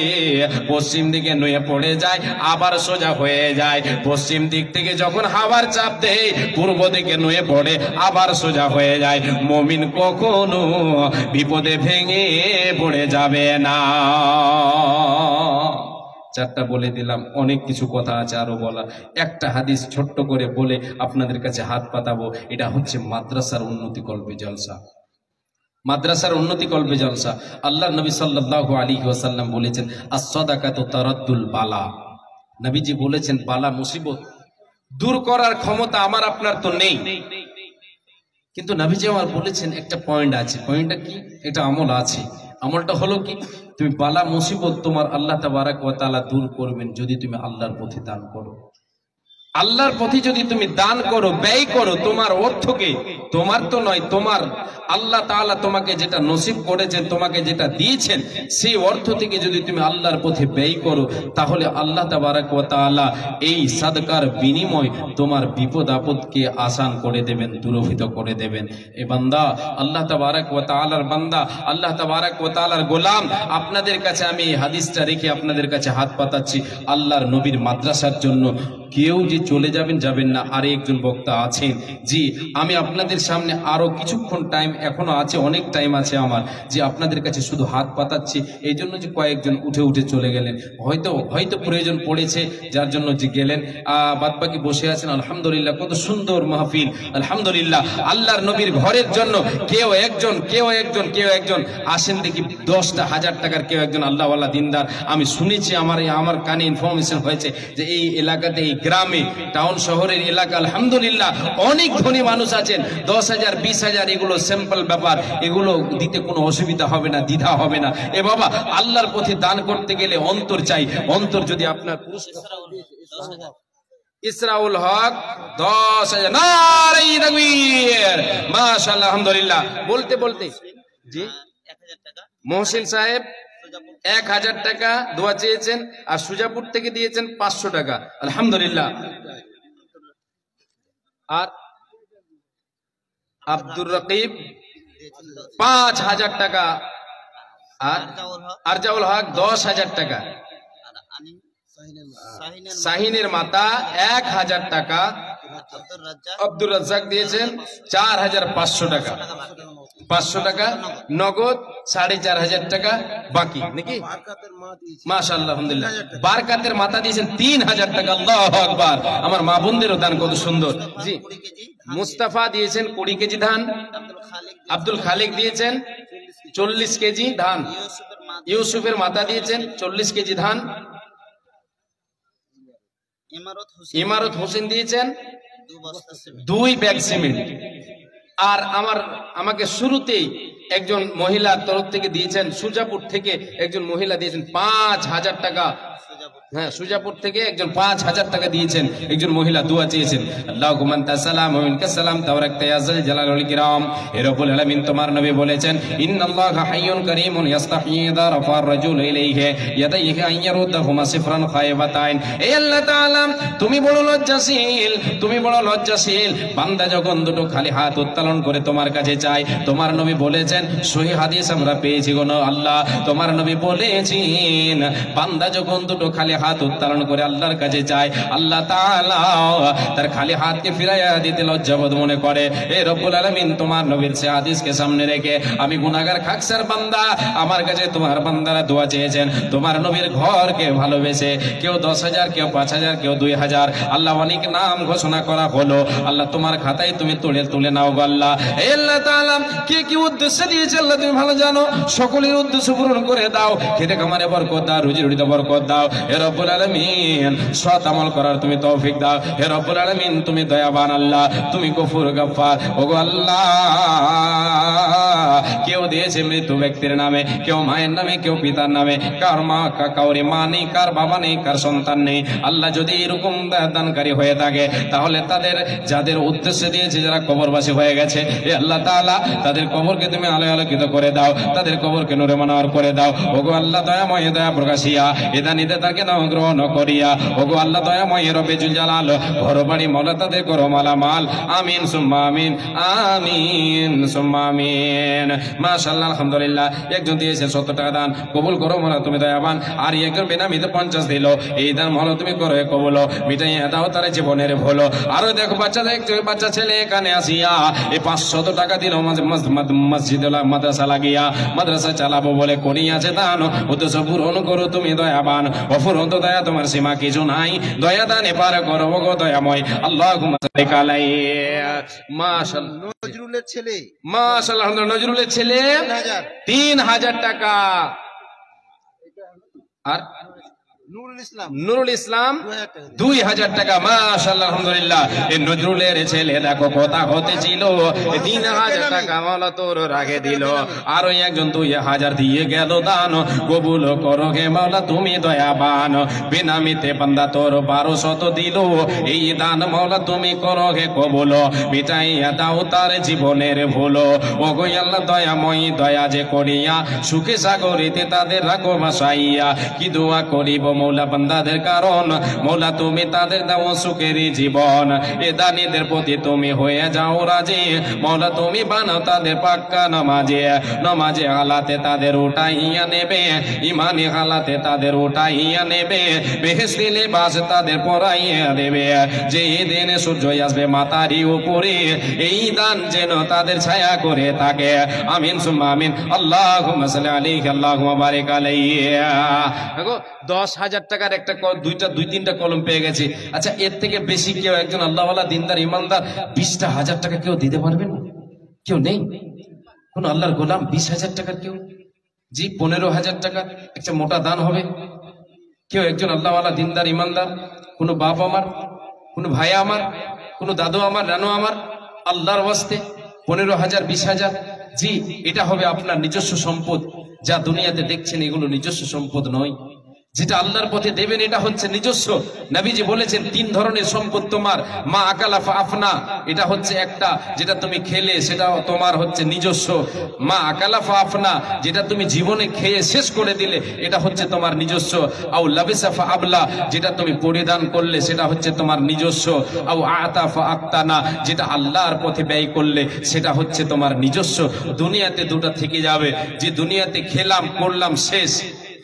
S3: পশ্চিম দিকে নুয়ে পড়ে যায়, আবার সোজা হয়ে যায়। পশ্চিম দিক থেকে যখন হাওয়ার চাপ দেয়, পূর্ব দিকে নুয়ে পড়ে, আবার সোজা হয়ে যায়। মুমিন কখনো বিপদে ভেঙে পড়ে যাবে না। চারটা বলে দিলাম, অনেক কিছু কথা আছে আরো বলা। একটা হাদিস ছোট্ট করে বলে আপনাদের কাছে হাত পাতাবো। এটা হচ্ছে মাদ্রাসার উন্নতি কল্পে জলসা। মাদ্রাসার উন্নতি কল্পে জলসা। আল্লাহর নবী সাল্লাল্লাহু আলাইহি ওয়াসাল্লাম বলেছেন, আস-সাদাকাতু তারাদ্দুল বালা। নবীজি বলেছেন, বালা মুসিবত দূর করার ক্ষমতা আমার আপনার তো নেই, কিন্তু নবীজি আমার বলেছেন একটা পয়েন্ট আছে। পয়েন্টটা কি? এটা আমল আছে। আমলটা হলো কি? তুমি বালা মুসিবত তোমার আল্লাহ তাবারাক ওয়া তাআলা দূর করবেন যদি তুমি আল্লাহর পথে দান করো। আল্লাহর পথে যদি তুমি দান করো, ব্যয় করো, তোমার অর্থকে, তোমার তো নয়, তোমার আল্লাহ তাআলা তোমাকে যেটা নসিব করেছেন, তোমাকে যেটা দিয়েছেন, সেই অর্থ থেকে যদি তুমি আল্লাহর পথে ব্যয় করো, তাহলে আল্লাহ তাবারাক ওয়া তাআলা এই সাদকার বিনিময় তোমার বিপদ আপদকে আসান করে দেবেন, দূরীভূত করে দেবেন। এ বান্দা, আল্লাহ তাবারাক ওয়া তাআলার বান্দা, আল্লাহ তাবারাক ওয়া তাআলার গোলাম, আপনাদের কাছে আমি এই হাদিসটা রেখে আপনাদের কাছে হাত পাতাচ্ছি। আল্লাহর নবীর মাদ্রাসার জন্য কেউ যে চলে যাবেন, যাবেন না। আর একজন বক্তা আছেন, জি আমি আপনাদের সামনে আরো কিছুক্ষণ টাইম এখনো আছে, অনেক টাইম আছে আমার, যে আপনাদের কাছে শুধু হাত পাতাচ্ছি। এই জন্য যে কয়েকজন উঠে উঠে চলে গেলেন, হয়তো প্রয়োজন পড়েছে যার জন্য যে গেলেন, বাদ বাকি বসে আছেন। আলহামদুলিল্লাহ, কত সুন্দর মাহফিল। আলহামদুলিল্লাহ, আল্লাহর নবীর ঘরের জন্য কেউ একজন আসেন দেখি 10টা 1000 টাকার কেউ একজন আল্লাহওয়ালা দিনদার। আমি শুনেছি, আমার কানে ইনফরমেশন হয়েছে যে এই এলাকাতে, এই গ্রামে, টাউন শহরের এলাকা, আলহামদুলিল্লাহ অনেক ধনী মানুষ আছেন। 10,000 20,000 এগুলো সিম্পল ব্যাপার, এগুলো দিতে কোনো অসুবিধা হবে না, দ্বিধা হবে না। এ বাবা, আল্লাহর পথে দান করতে গেলে অন্তর চাই। অন্তর যদি আপনার ইসরাউল হক 10,000, নারে তাকবীর, মাশাআল্লাহ, আলহামদুলিল্লাহ। বলতে জি মহসিন সাহেব 1000 টাকা দোয়া চেয়েছেন, আর সুজাপুর থেকে দিয়েছেন 500 টাকা, আলহামদুলিল্লাহ। আর আব্দুর রকিব 5000 টাকা, আর আরজাউল হক 10,000 টাকা, শাহিনের মাতা 1000 টাকা, আব্দুর রাজ্জাক দিয়েছেন 4500 টাকা, 500 টাকা নগদ, 4500 টাকা বাকি নাকি? মাশাআল্লাহ, আলহামদুলিল্লাহ। বারকাতের মাতা দিয়েছেন 3000 টাকা, আল্লাহু আকবার। আমার মা বোনদেরও দান কত সুন্দর। জি মুস্তাফা দিয়েছেন 20 কেজি ধান, আব্দুল খালিক দিয়েছেন 40 কেজি ধান, ইউসুফের মাতা দিয়েছেন 40 কেজি ধান, ইমারত হোসেন দিয়েছেন 2 ব্যাগ সিমেন্ট। আর আমাকে শুরুতেই একজন মহিলার তরফ থেকে দিয়েছেন, সুজাপুর থেকে একজন মহিলা দিয়েছেন 5000 টাকা। হ্যাঁ, সুজাপুর থেকে একজন 5000 টাকা দিয়েছেন, একজন মহিলা দোয়া চেয়েছেন। আল্লাহুম্মা আনতাস সালাম ওয়া মিনকাস সালাম তাবারাকতা ইয়া যাল জালালি ওয়াল ইকরাম। হে রব্বুল আলামিন, তোমার নবী বলেছেন, ইন্নাল্লাহা হাইয়ুন কারীমুন ইয়াস্তাহি ইযা রাফা'আর রাজুলু ইলাইহি ইয়াদাইহি আন ইয়ারুদ্দাহুমা সিফরান খায়বাতাইন। হে আল্লাহ তাআলা, তুমি বড় লজ্জাশীল, তুমি বড় লজ্জাশীল। বান্দা যখন দুটো খালি হাত উত্তোলন করে তোমার কাছে চায়, তোমার নবী বলেছেন, সহিহ হাদিস আমরা পেয়েছি গো আল্লাহ, তোমার নবী বলেছেন, বান্দা যখন দুটো খালি হাত উত্তোলন করে আল্লাহর কাছে যায়, আল্লাহ তাআলা তার খালি হাতকে ফিরাইয়া দিতে লজ্জাবোধ মনে করে। হে রব্বুল আলামিন, তোমার নবীর সে হাদিসকে সামনে রেখে আমি গুনাহগার খাকসার বান্দা, আমার কাছে তোমার বান্দারা দোয়া চেয়েছেন, তোমার নবীর ঘরকে ভালোবেসে, কেউ 10,000, কেউ 5,000, কেউ 2,000, আল্লাহ অনেক নাম ঘোষণা করা হলো। আল্লাহ তোমার খাতায় তুমি তুলে নাও গো আল্লাহ। হে আল্লাহ তাআলা, কে কি উদ্দেশ্য দিয়েছে আল্লাহ তুমি ভালো জানো, সকলের উদ্দেশ্য পূরণ করে দাও। খেতে খামারে বরকত দাও, রুজি রুটিতে বরকত দাও। হে রব্বুল আলামিন সৎ আমল করার তুমি তৌফিক দাও। হে রব্বুল আলামিন তুমি দয়াবান আল্লাহ, তুমি গফুর গফফার। ওগো আল্লাহ, কেউ দিয়েছে মৃত্যু ব্যক্তির নামে, কেউ মায়ের নামে, কেউ পিতার নামে, কার মা কাউরি মা নেই, কার বাবা নেই, কার সন্তান নেই। আল্লাহ যদি এরকম দানকারী হয়ে থাকে তাহলে তাদের যাদের উদ্দেশ্যে দিয়েছে, যারা কবরবাসী হয়ে গেছে, এ আল্লাহ তাআলা তাদের কবরকে তুমি আলোয় আলোকিত করে দাও, তাদের কবরকে নূরে মনোহর করে দাও। ওগো আল্লাহ দয়াময় দয়া প্রকাশিয়া এদানিতে তাকে নাও গ্রহণ করিয়া। ওগো আল্লাহ দয়াময় রব্বে জুল জালাল ঘর বাড়ি মওলা তাদের করো মালামাল। আমিন সুম্মা আমিন, আমিন সুম্মা আমিন। মাশাআল্লাহ, আলহামদুলিল্লাহ। একজন দিয়েছে 70 টাকা দান, কবুল করো মওলা তুমি দয়াবান। আর একজন বেনামিতে 50 দিল, এই দান মওলা তুমি করো কবুল, মিটাইয়া দাও তার জীবনের ভুল। আরো দেখো বাচ্চা ছেলে এখানে আসিয়া এই 500 টাকা দিল মসজিদ মাদ্রাসা লাগিয়া, মাদ্রাসা চালাবো বলে করিয়াছে দান। উদ্দেশ্য পূরণ করো তুমি দয়াবান, অফুরন্ত দয়া তোমার সীমা কিছু নাই। দয়া দানে পার করো গো দয়াময়। আল্লাহুম্মা সাল্লি আলাইহি। মাশাআল্লাহ,
S4: নজরুলের ছেলে,
S3: মাশাআল্লাহ, নজরুলের ছেলে 3000 টাকা। আর নুরুল ইসলাম 2000 টাকা। মাশাআল্লাহ, আলহামদুলিল্লাহ। এই নজরুলের ছেলে দেখো কথা হতে ছিল, 3000 টাকা মাওলা তোর রাগে দিল। আর ওই একজন 2000 দিয়ে গেল দান, কবুল করো হে মাওলা তুমি দয়াবান। বেনামিতে বান্দা তোর 1200 দিল, এই দান মাওলা তুমি করো হে কবুল, মিটাইয়া দাও তার জীবনের ভুল। ও গো আল্লাহ দয়াময় দয়া যে করিয়া সুখে সাগরিতে তাদের রাখো ভাসাইয়া। কি দোয়া করিব মৌলা বান্দাদের কারণ, মৌলা তুমি তাদের দাও সুখের জীবন। এ দানিদের প্রতি তুমি হয়ে যাও রাজি, মৌলা তুমি বানাও তাদের পাক্কা নামাজে হালাতে তাদের উঠাইয়া নেবে, ইমানি হালাতে তাদের উঠাইয়া নেবে, বেহেশতি লিবাস তাদের পরাইয়া দেবে। যেই দিনে সূর্য আসবে মাথারি উপরে, এই দান যেন তাদের ছায়া করে থাকে। আমিন সুম্মা আমিন। আল্লাহুম্মা সাল্লি আলাইহি, আল্লাহুম্মা বারিক আলাইহি। দেখো 10,000 টাকার একটা 2-3টা কলম পেয়ে গেছে। আচ্ছা, এর থেকে বেশি কেউ একজন আল্লাহওয়ালা দিনদার ইমানদার 20,000 টাকা কেউ দিতে পারবেন? কেউ নেই? কোন আল্লাহর গোলাম 20,000 টাকার কেউ? জি, 15,000 টাকা একটা মোটা দান হবে। কেউ একজন আল্লাহওয়ালা দিনদার ইমানদার, কোন বাপ আমার, কোন ভাই আমার, কোন দাদু আমার, নানু আমার, আল্লাহর ওয়াস্তে 15,000 20,000, জি এটা হবে আপনার নিজস্ব সম্পদ। যা দুনিয়াতে দেখছেন এগুলো নিজস্ব সম্পদ নয়, যেটা আল্লাহর পথে দেবেন এটা হচ্ছে নিজস্ব। নবীজি বলেছেন 3 ধরনের সম্পদ তোমার, মা আকালা ফা আফনা, এটা হচ্ছে একটা, যেটা তুমি খেলে সেটা তোমার হচ্ছে নিজস্ব। মা আকালা ফা আফনা, যেটা তুমি জীবনে খেয়ে শেষ করে দিলে এটা হচ্ছে তোমার নিজস্ব। আও লাবিসা ফা আবলা, যেটা তুমি পরিধান করলে সেটা হচ্ছে তোমার নিজস্ব। আও আতা ফা আক্তানা, যেটা আল্লাহর পথে ব্যয় করলে সেটা হচ্ছে তোমার নিজস্ব। দুনিয়াতে দুটো থেকে যাবে, যে দুনিয়াতে খেলাম করলাম শেষ,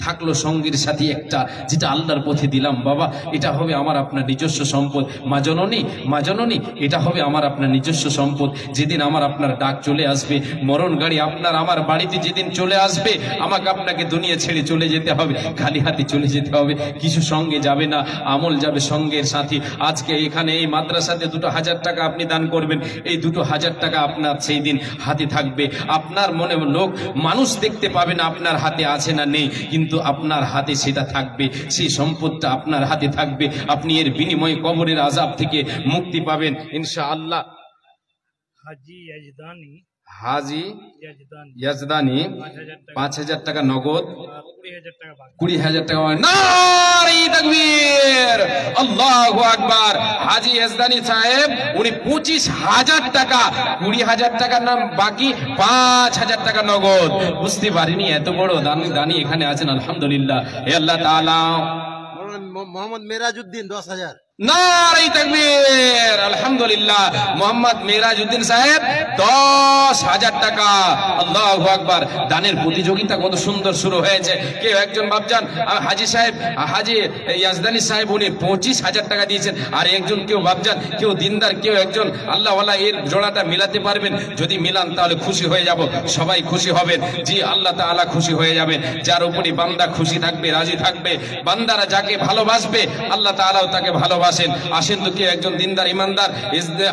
S3: থাকলো সঙ্গীর সাথে একটা, যেটা আল্লাহর পথে দিলাম বাবা, এটা হবে আমার আপনার নিজস্ব সম্পদ। মা জননী, এটা হবে আমার আপনার নিজস্ব সম্পদ। যেদিন আমার আপনার ডাক চলে আসবে, মরণ গাড়ি আপনার আমার বাড়িতে যেদিন চলে আসবে, আমাকে আপনাকে দুনিয়া ছেড়ে চলে যেতে হবে, খালি হাতে চলে যেতে হবে, কিছু সঙ্গে যাবে না, আমল যাবে সঙ্গের সাথে। আজকে এখানে এই মাদ্রাসাতে 2,000 টাকা আপনি দান করবেন, এই 2,000 টাকা আপনার সেই দিন হাতে থাকবে। আপনার মনে লোক মানুষ দেখতে পাবে না আপনার হাতে আছে না নেই, কিন্তু আপনার হাতে সেটা থাকবে, সেই সম্পদটা আপনার হাতে থাকবে। আপনি এর বিনিময়ে কবরের আযাব থেকে মুক্তি পাবেন ইনশাআল্লাহ। হাজি ইয়াজদানি 5,000 টাকা নগদ, 20,000 টাকা। নারে তাকবীর, আল্লাহু আকবার। হাজি ইয়াজদানি সাহেব উনি 25,000 টাকা, 20,000 টাকার নাম বাকি, 5,000 টাকা নগদ। বুঝতে পারিনি এত বড় দানি এখানে আছেন, আলহামদুলিল্লাহ। হে আল্লাহ তাআলা।
S4: মোহাম্মদ মেরাজউদ্দিন 10,000।
S3: নারে তাকবীর, আলহামদুলিল্লাহ। মোহাম্মদ মেরাজউদ্দিন সাহেব 10,000 টাকা। আল্লাহু আকবার। দানের প্রতিযোগিতা কত সুন্দর শুরু হয়েছে। কেউ একজন বাপজান হাজি ইয়াজদানি সাহেব উনি 25,000 টাকা দিয়েছেন। আর একজন কেউ বাপজান, কেউ দিনদার, কেউ একজন আল্লাহওয়ালা, এর জোড়াটা মিলাতে পারবেন? যদি মিলান তাহলে খুশি হয়ে যাব, সবাই খুশি হবেন। জি, আল্লাহ তাআলা খুশি হয়ে যাবেন। যার উপরে বান্দা খুশি থাকবে, রাজি থাকবে, বান্দারা যাকে ভালোবাসবে আল্লাহ তাআলাও তাকে ভালোবাসবে। ভালোবাসেন, আসেন তো কেউ একজন দিনদার ইমানদার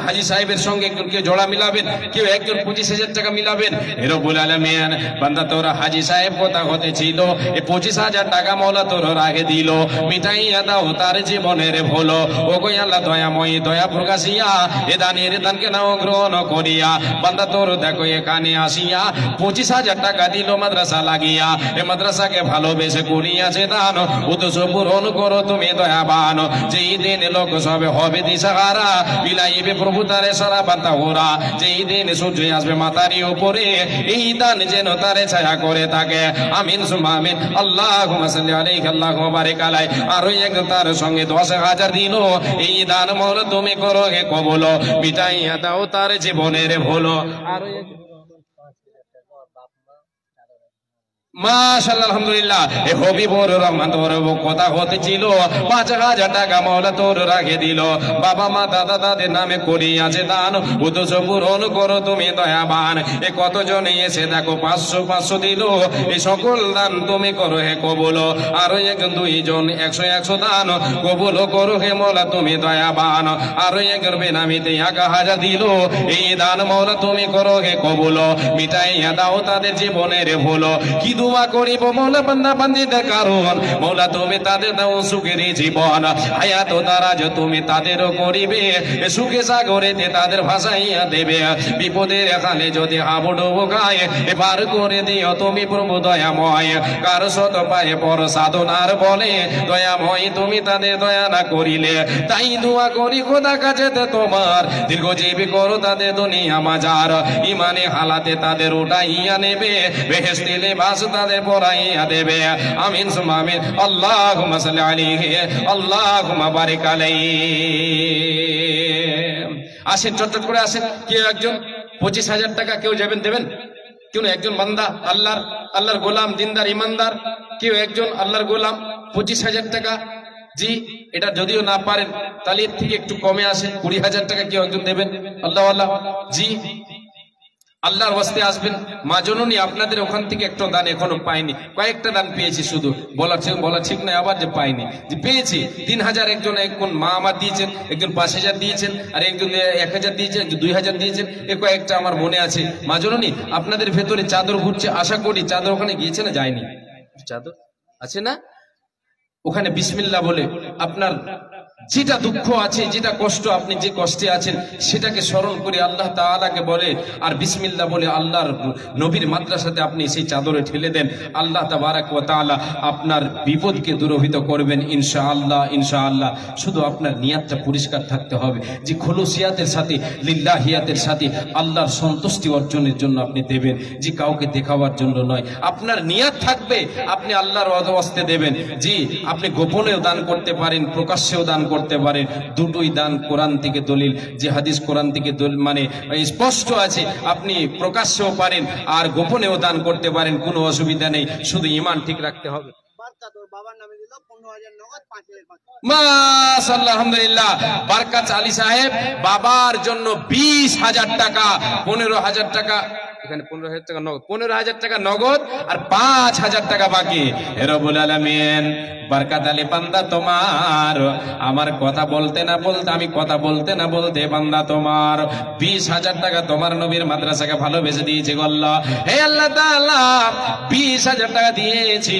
S3: হাজী সাহেবের সঙ্গে একজন কেউ জোড়া মিলাবেন, কেউ একজন 25,000 টাকা মিলাবেন। হে রব্বুল আলামিন, বান্দা তোরা হাজী সাহেব কথা হতে ছিল, এই 25,000 টাকা মওলা তোর রাগে দিল, মিটাইয়া দাও তার জীবনের ভুলো। ও গো আল্লাহ দয়াময়ী, দয়া প্রকাশিয়া এ দানকে নাও গ্রহণ করিয়া বান্দা তোর দেখো এখানে আসিয়া 25,000 টাকা দিল মাদ্রাসা লাগিয়া, এ মাদ্রাসাকে ভালোবেসে করিয়াছে দান, উদ্দেশ্য পূরণ করো তুমি দয়াবান। যেই দিন লোক সবে হবে দিশাহারা, বিলাইবে প্রভু তারে সারা বান্দা ওরা, যেই দিন সূর্য আসবে মাথারি উপরে, এই দান যেন তারে ছায়া করে থাকে। আমিন সুম্মা আমিন। আল্লাহুম্মা সাল্লি আলাইহি আল্লাহুম্মা বারিক আলাই। আর ওই একজন তার সঙ্গে 10,000 দিল, এই দান মওলা তুমি করো হে কবুল, মিটাইয়া দাও তার জীবনের ভুলো। আর ওই মাশাআল্লাহ আলহামদুলিল্লাহ, এ হবিবুর রহমান তোর কথা হতেছিল, 5,000 টাকা মওলা তোর রাখে দিল। বাবা মা দাদা দাদের নামে করিয়াছে দান, উদ্দেশ্য পূরণ করো তুমি দয়াবান। এ কতজন এসে দেখো 500 দিল, এই সকল দান তুমি করো হে কবুল। আর একজন 2জন 100 দান কবুল করো হে মওলা তুমি দয়াবান। আর একজন বেনামিতে 1,000 দিল, এই দান মওলা তুমি করো হে কবুল, মিটাইয়া দাও তাদের জীবনের ভুল। কি দোয়া করিব মওলা বান্দা বান্দীদের কারণ, মওলা তুমি তাদের দাও সুখের জীবন, হায়াত ও দারাজ তুমি তাদেরও করিবে, সুখে সাগরেতে তাদের ভাসাইয়া দেবে। বিপদের এখানে যদি হাবুডুবু গায়, এবার করে দিও তুমি প্রভু দয়াময়। কার শত পায়ে পর সাধনার বলে, দয়াময় তুমি তাদের দয়া না করিলে। তাই দোয়া করি খোদা কাছেতে তোমার, দীর্ঘজীবী করো তাদের দুনিয়া মাজার, ইমানে হালাতে তাদের উঠাইয়া নেবে, বেহেশতি লিবাস তাদের পরাইয়া দেবে। আমিন সুম্মা আমিন। আল্লাহুম্মা সাল্লি আলাইহি আল্লাহুম্মা বারিক আলাইহি। আসেন চটচট করে আসেন, কেউ একজন 25,000 টাকা কেউ যাবেন দেবেন, কেউ একজন বান্দা আল্লাহর গোলাম দিনদার ইমানদার, কেউ একজন আল্লাহর গোলাম 25,000 টাকা। জি, এটা যদিও না পারেন তাহলে এর থেকে একটু কমে আসে, 20,000 টাকা কেউ একজন দেবেন। আল্লাহ আল্লাহ। জি, আল্লাহর ওয়াস্তে আসবেন। মা জননী আপনাদের ওখান থেকে একটা দান এখনো পাইনি, কয়েকটা দান পেয়েছি, শুধু বলা ঠিক নয় আবার যে পাইনি, যে পেয়েছি 3,000 একজন একজন মা আমার দিয়েছেন, একজন 5,000 দিয়েছেন, আর একজন 1,000 দিয়েছেন, একজন 2,000 দিয়েছেন, এ কয়েকটা আমার মনে আছে। মা জননী আপনাদের ভেতরে চাদর ঘুরছে, আশা করি চাদর ওখানে গিয়েছে না যায়নি? চাদর আছে না? ওখানে বিসমিল্লাহ বলে আপনার যেটা দুঃখ আছে, যেটা কষ্ট, আপনি যে কষ্টে আছেন সেটাকে স্মরণ করে আল্লাহ তাআলাকে বলে আর বিসমিল্লাহ বলে আল্লাহর নবীর মাদ্রাসাতে আপনি সেই চাদরে ঠেলে দেন। আল্লাহ তাবারাক ওয়া তাআলা আপনার বিপদকে দূরীভূত করবেন ইনশাআল্লাহ ইনশাআল্লাহ। শুধু আপনার নিয়াতটা পরিষ্কার থাকতে হবে, যে খুলুসিয়াতের সাথে লিল্লাহিয়াতের সাথে আল্লাহর সন্তুষ্টি অর্জনের জন্য আপনি দেবেন, যে কাউকে দেখাবার জন্য নয়। আপনার নিয়াত থাকবে আপনি আল্লাহর ওয়াস্তে দেবেন। জি, আপনি গোপনেও দান করতে পারেন, প্রকাশ্যেও দান করতে পারেন, দুটোই দান কোরআন থেকে দলিল, যে হাদিস কোরআন থেকে মানে স্পষ্ট আছে। আপনি প্রকাশ্যেও পারেন আর গোপনেও দান করতে পারেন, কোনো অসুবিধা নেই, শুধু ঈমান ঠিক রাখতে হবে।
S4: বাবার নামে দিল 15,000 নগদ, 5,000
S3: মাশাআল্লাহ আলহামদুলিল্লাহ। বারকাত আলী সাহেব বাবার জন্য 20,000 টাকা, 15,000 টাকা এখানে, 15,000 টাকা নগদ, 15,000 টাকা নগদ আর 5,000 টাকা বাকি। হে রব্বুল আলামিন, বারকাত আলী বান্দা তোমার, আমার কথা বলতে না বলতে, আমি কথা বলতে না বলতে বান্দা তোমার 20,000 টাকা তোমার নবীর মাদ্রাসাকে ভালোবেসে দিয়েছে গো আল্লাহ। হে আল্লাহ তাআলা, 20,000 টাকা দিয়েছি,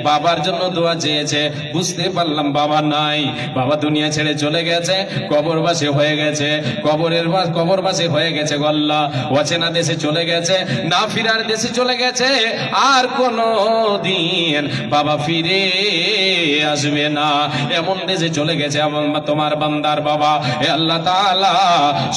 S3: বাবার জন্য দোয়া চেয়েছে, বুঝতে পারলাম বাবা নাই, বাবা দুনিয়া ছেড়ে চলে গেছে, কবরবাসী হয়ে গেছে, কবরবাসী হয়ে গেছে গো আল্লাহ, অচেনা দেশে চলে গেছে, না ফিরার দেশে চলে গেছে, আর কোনো দিন বাবা ফিরে আসবে না, এমন দেশে চলে গেছে তোমার বান্দার বাবা। হে আল্লাহ তাআলা,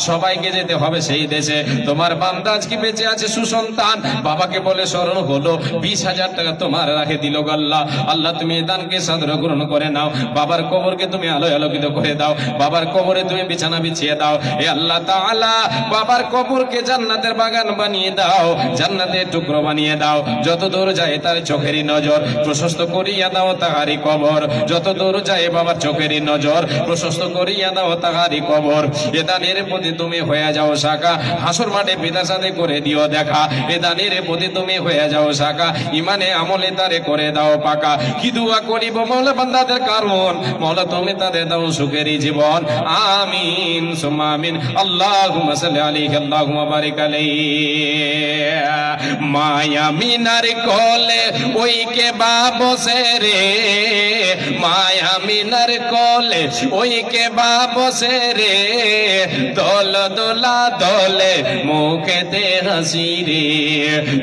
S3: সবাইকে যেতে হবে সেই দেশে, তোমার বান্দা আজকে বেঁচে আছে সুসন্তান, বাবাকে বলে স্মরণ হলো, 20,000 টাকা তোমার রাখে দিল গো আল্লাহ। আল্লাহ তুমি এই দানকে সাদরে গ্রহণ করে নাও, বাবার কবরকে তুমি আলোয় আলোকিত করে দাও, বাবার কবরে তুমি বিছানা বিছিয়ে দাও। হে আল্লাহ তাআলা, বাবার কবরকে জান্নাতের বাগান বানিয়ে বানিয়ে দাও, জান্নাতের টুকরো বানিয়ে দাও, যত দূর যায় তার চোখেরই নজর প্রশস্ত করিয়া দাও তাহারি কবর, যত দূর যায় বাবার চোখেরই নজর প্রশস্ত করিয়া দাও তাহারি কবর। এ দানের প্রতি তুমি হয়ে যাও শাখা, হাসর মাঠে পিতার সাথে করে দিও দেখা, এ দানের প্রতি তুমি হয়ে যাও শাখা, ইমানে আমলে তারে করে দাও পাকা। কি দুয়া করিব মৌলা বান্দাদের কারণ, মৌলা তুমি তাদের দাও সুখেরই জীবন। আমিন সুম্মা আমিন। আল্লাহুম্মা সাল্লি আলাইহি আল্লাহুম্মা বারিক আলাইহি। মায়া মিনার কোলে ওই কে বসে রে, মায়া মিনার কোলে ওই কে বসে রে, দোল দোলা দোলে মুখেতে হাসি রে,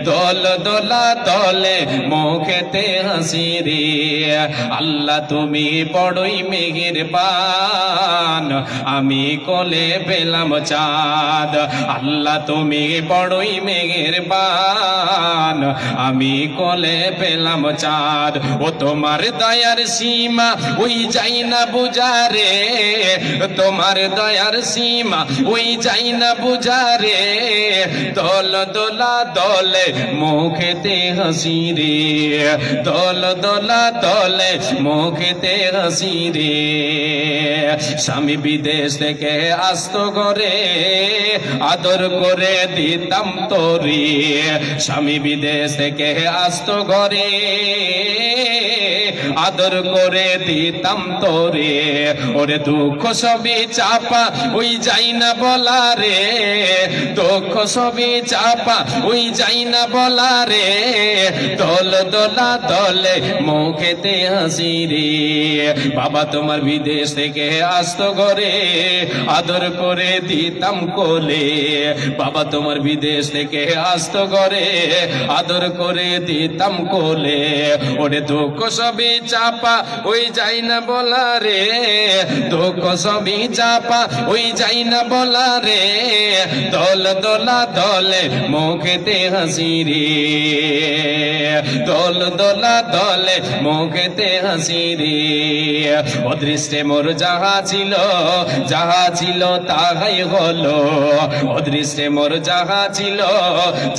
S3: দোল দোলা দোলে মুখেতে হাসি রে। আল্লাহ তুমি বড়ই মেহেরবান, আমি কোলে পেলাম চাঁদ, আল্লাহ তুমি বড়ই মেহেরবান, আমি কোলে পেলাম চাঁদ। ও তোমার দয়ার সীমা ওই যাই না বুঝারে, তোমার দয়ার সীমা ওই যাই না বুঝারে, দোল দোলা দোলে মুখেতে হাসি রে, দোল দোলা দোলে মুখেতে হাসি রে। স্বামী বিদেশ থেকে আসতো ঘরে, আদর করে দিতাম তোরে, স্বামী বিদেশ থেকে আসতো ঘরে, আদর করে দিতাম তোরে। ওরে দুঃখ সবই চাপা ওই যাই না বলা রে, দুঃখ সবই চাপা ওই যাই না বলা রে, দোল দোলা দোলে মুখেতে হাসি রে। বাবা তোমার বিদেশ থেকে আসতো ঘরে, আদর করে দিতাম কোলে, বাবা তোমার বিদেশ থেকে আসতো ঘরে, আদর করে দিতাম কোলে। ওরে দুঃখ সবই চাপা ওই যাই না বলা রে, দুঃখ সবই চাপা ওই যাই না বলা রে, দোল দোলা দোলে মুখেতে হাসি রে, দোল দোলা দোলে মুখেতে হাসি রে। অদৃষ্টে মোর যাহা ছিল, যাহা ছিল তাহাই হলো, অদৃষ্টে মোর যাহা ছিল,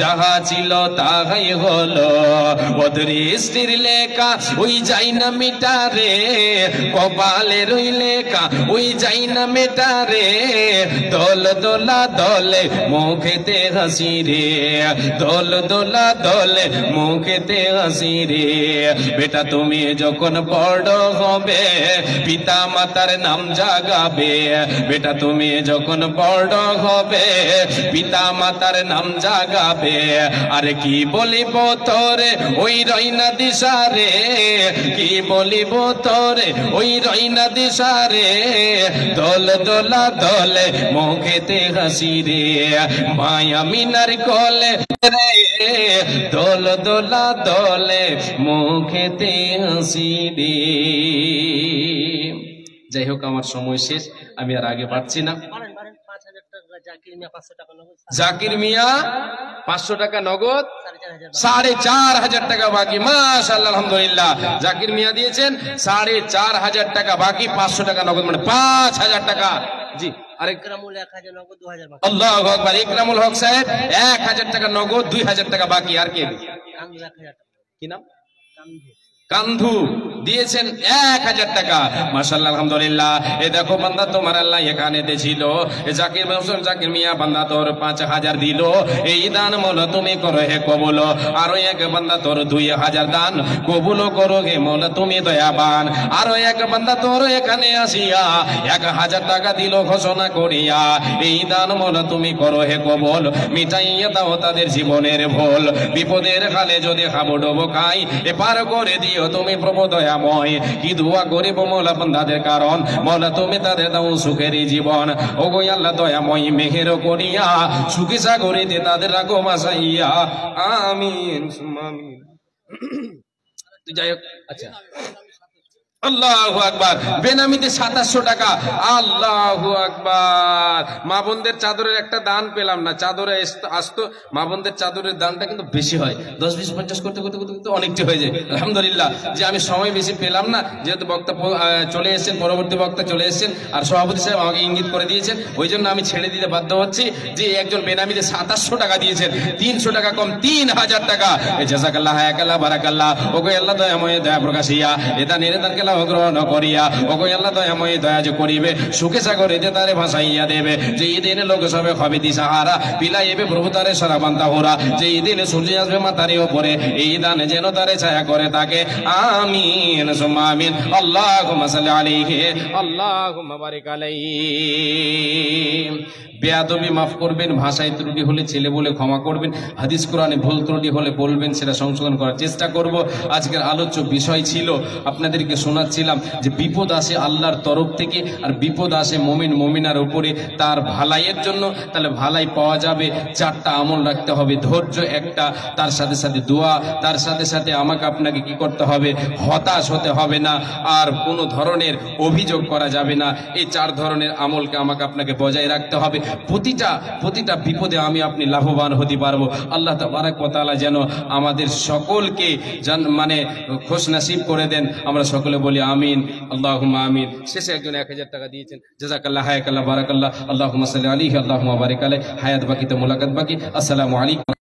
S3: যাহা ছিল তাহাই হলো। অদৃষ্টির লেখা ওই যাই না মিটারে, কপালের ওই লেখা ওই যাই না মেটারে, দোল দোলা দোলে মুখেতে হাসি রে, দোল দোলা দোলে মুখেতে হাসি রে। বেটা তুমি যখন বড় হবে পিতা মাতার নাম জাগাবে, বেটা তুমি যখন বড় হবে পিতা মাতার নাম জাগাবে। আরে কি বলিব তোরে ওই রইনা দিশারে, কি বলিব তোরে ওই রইনা দিশারে, দোল দোলা দোলে মুখেতে হাসি রে, মায়া মিনার কোলে রে, দোল দোলা দোলে মুখেতে হাসি রে। যাই হোক আমার সময় শেষ, আমি আর আগে পারছি না। জাকির মিয়া 500 টাকা নগদ, 4,500 টাকা বাকি। মাশাআল্লাহ আলহামদুলিল্লাহ, জাকির মিয়া দিয়েছেন 4,500 টাকা বাকি, 500 টাকা নগদ, মানে 5,000 টাকা। জি আরেক আল্লাহু আকবার, ইকরামুল হক সাহেব 1,000 টাকা নগদ, 2,000 টাকা বাকি। আর কে কি নাম? কান্ধু দিয়েছেন 1,000 টাকা। মাশাআল্লাহ আলহামদুলিল্লাহ। এ দেখো বান্দা তোমার আল্লাহ এখানে দিয়েছিল, জাকির হোসেন জাকির মিয়া বান্দা তোর 5,000 দিল, এই দান মৌলা তুমি করো হে কবুল। আরো এক বান্দা তোর 2,000 দান কবুল করো হে মৌলা তুমি দয়াবান। আরো এক বান্দা তোর এখানে আসিয়া 1,000 টাকা দিল ঘোষণা করিয়া, এই দান মৌলা তুমি করো হে কবুল। মিটাইয়া দাও তাদের জীবনের ভুল, বিপদের কালে যদি খাবো ডোবো খাই এপার করে দিও তুমি প্রভু দয়াময়। কি দোয়া করিব মৌলা বান্দাদের কারণ, মৌলা তুমি তাদের দাও সুখেরই জীবন। ও গো আল্লাহ দয়াময় মেহের করিয়া সুখী সাগরিতে তাদের রাখো বাসাইয়া। আমিন সুম্মা আমিন। যাই হোক, আচ্ছা আল্লাহু আকবার। বেনামিতে 2700 টাকা, আল্লাহু আকবার। মা বোনদের চাদরের একটা দান পেলাম না, চাদরে আসতো মা বোনদের চাদরের দানটা কিন্তু বেশি হয়, 10 20 50 করতে করতে করতে করতে অনেকটি হয়ে যায়। আলহামদুলিল্লাহ যে আমি সময় বেশি পেলাম না, যেহেতু বক্তা চলে এসেছেন, পরবর্তী বক্তা চলে এসেছেন, আর সভাপতি সাহেব আমাকে ইঙ্গিত করে দিয়েছেন, ওই জন্য আমি ছেড়ে দিতে বাধ্য হচ্ছি। যে একজন বেনামিতে 2700 টাকা দিয়েছেন, 300 টাকা কম 3000 টাকা। জাযাকাল্লাহ, হায়াকাল্লাহ, বারাকাল্লাহ। ওগো আল্লাহ দয়াময় দয়া প্রকাশিয়া এটা নিরেদান কেলা গ্রহণ করিয়া, ওগো আল্লাহ দয়াময় দয়া যে করিবে, সুখে সাগরে দে তারে ভাসাইয়া দেবে। যে দিন লোক সবে হবে দিশাহারা, বিলাইবে প্রভু তারে সারা বান্তা হোরা। যে দিন সূর্য আসবে মাথার উপরে, এই দানে যেন তারে ছায়া করে থাকে। আমিন সুম্মা আমিন। আল্লাহুম্মা সাল্লি আলাইহি, আল্লাহুম্মা বারিক আলাইহি। বেয়াদবি মাফ করবেন, ভাষায় ত্রুটি হলে ছেলে বলে ক্ষমা করবেন, হাদিস কোরআনে ভুল ত্রুটি হলে বলবেন, সেটা সংশোধন করার চেষ্টা করব। আজকের আলোচ্য বিষয় ছিল, আপনাদেরকে শোনাচ্ছিলাম যে বিপদ আসে আল্লাহর তরফ থেকে, আর বিপদ আসে মুমিন মুমিনার উপরে তার ভালাইয়ের জন্য। তাহলে ভালাই পাওয়া যাবে, 4টা আমল রাখতে হবে। ধৈর্য একটা, তার সাথে সাথে দোয়া, তার সাথে সাথে আমাকে আপনাকে কি করতে হবে, হতাশ হতে হবে না, আর কোনো ধরনের অভিযোগ করা যাবে না। এই 4 ধরনের আমলকে আমাকে আপনাকে বজায় রাখতে হবে। প্রতিটা বিপদে আমি আপনি লাভবান হতে পারবো। আল্লাহ তাবারক ওয়া তাআলা যেন আমাদের সকলকে মানে খুশ নসিব করে দেন। আমরা সকলে বলি আমিন, আল্লাহুম্মা আমিন। শেষে একজন 1000 টাকা দিয়েছেন, জাযাকাল্লাহ, হায়াকাল্লাহ, বারাকাল্লাহ। আল্লাহুম্মা সাল্লি আলাইহি, আল্লাহুম্মা বারিক আলাইহি। হায়াত বাকি তো মুলাকাত বাকি। আসসালামু আলাইকুম।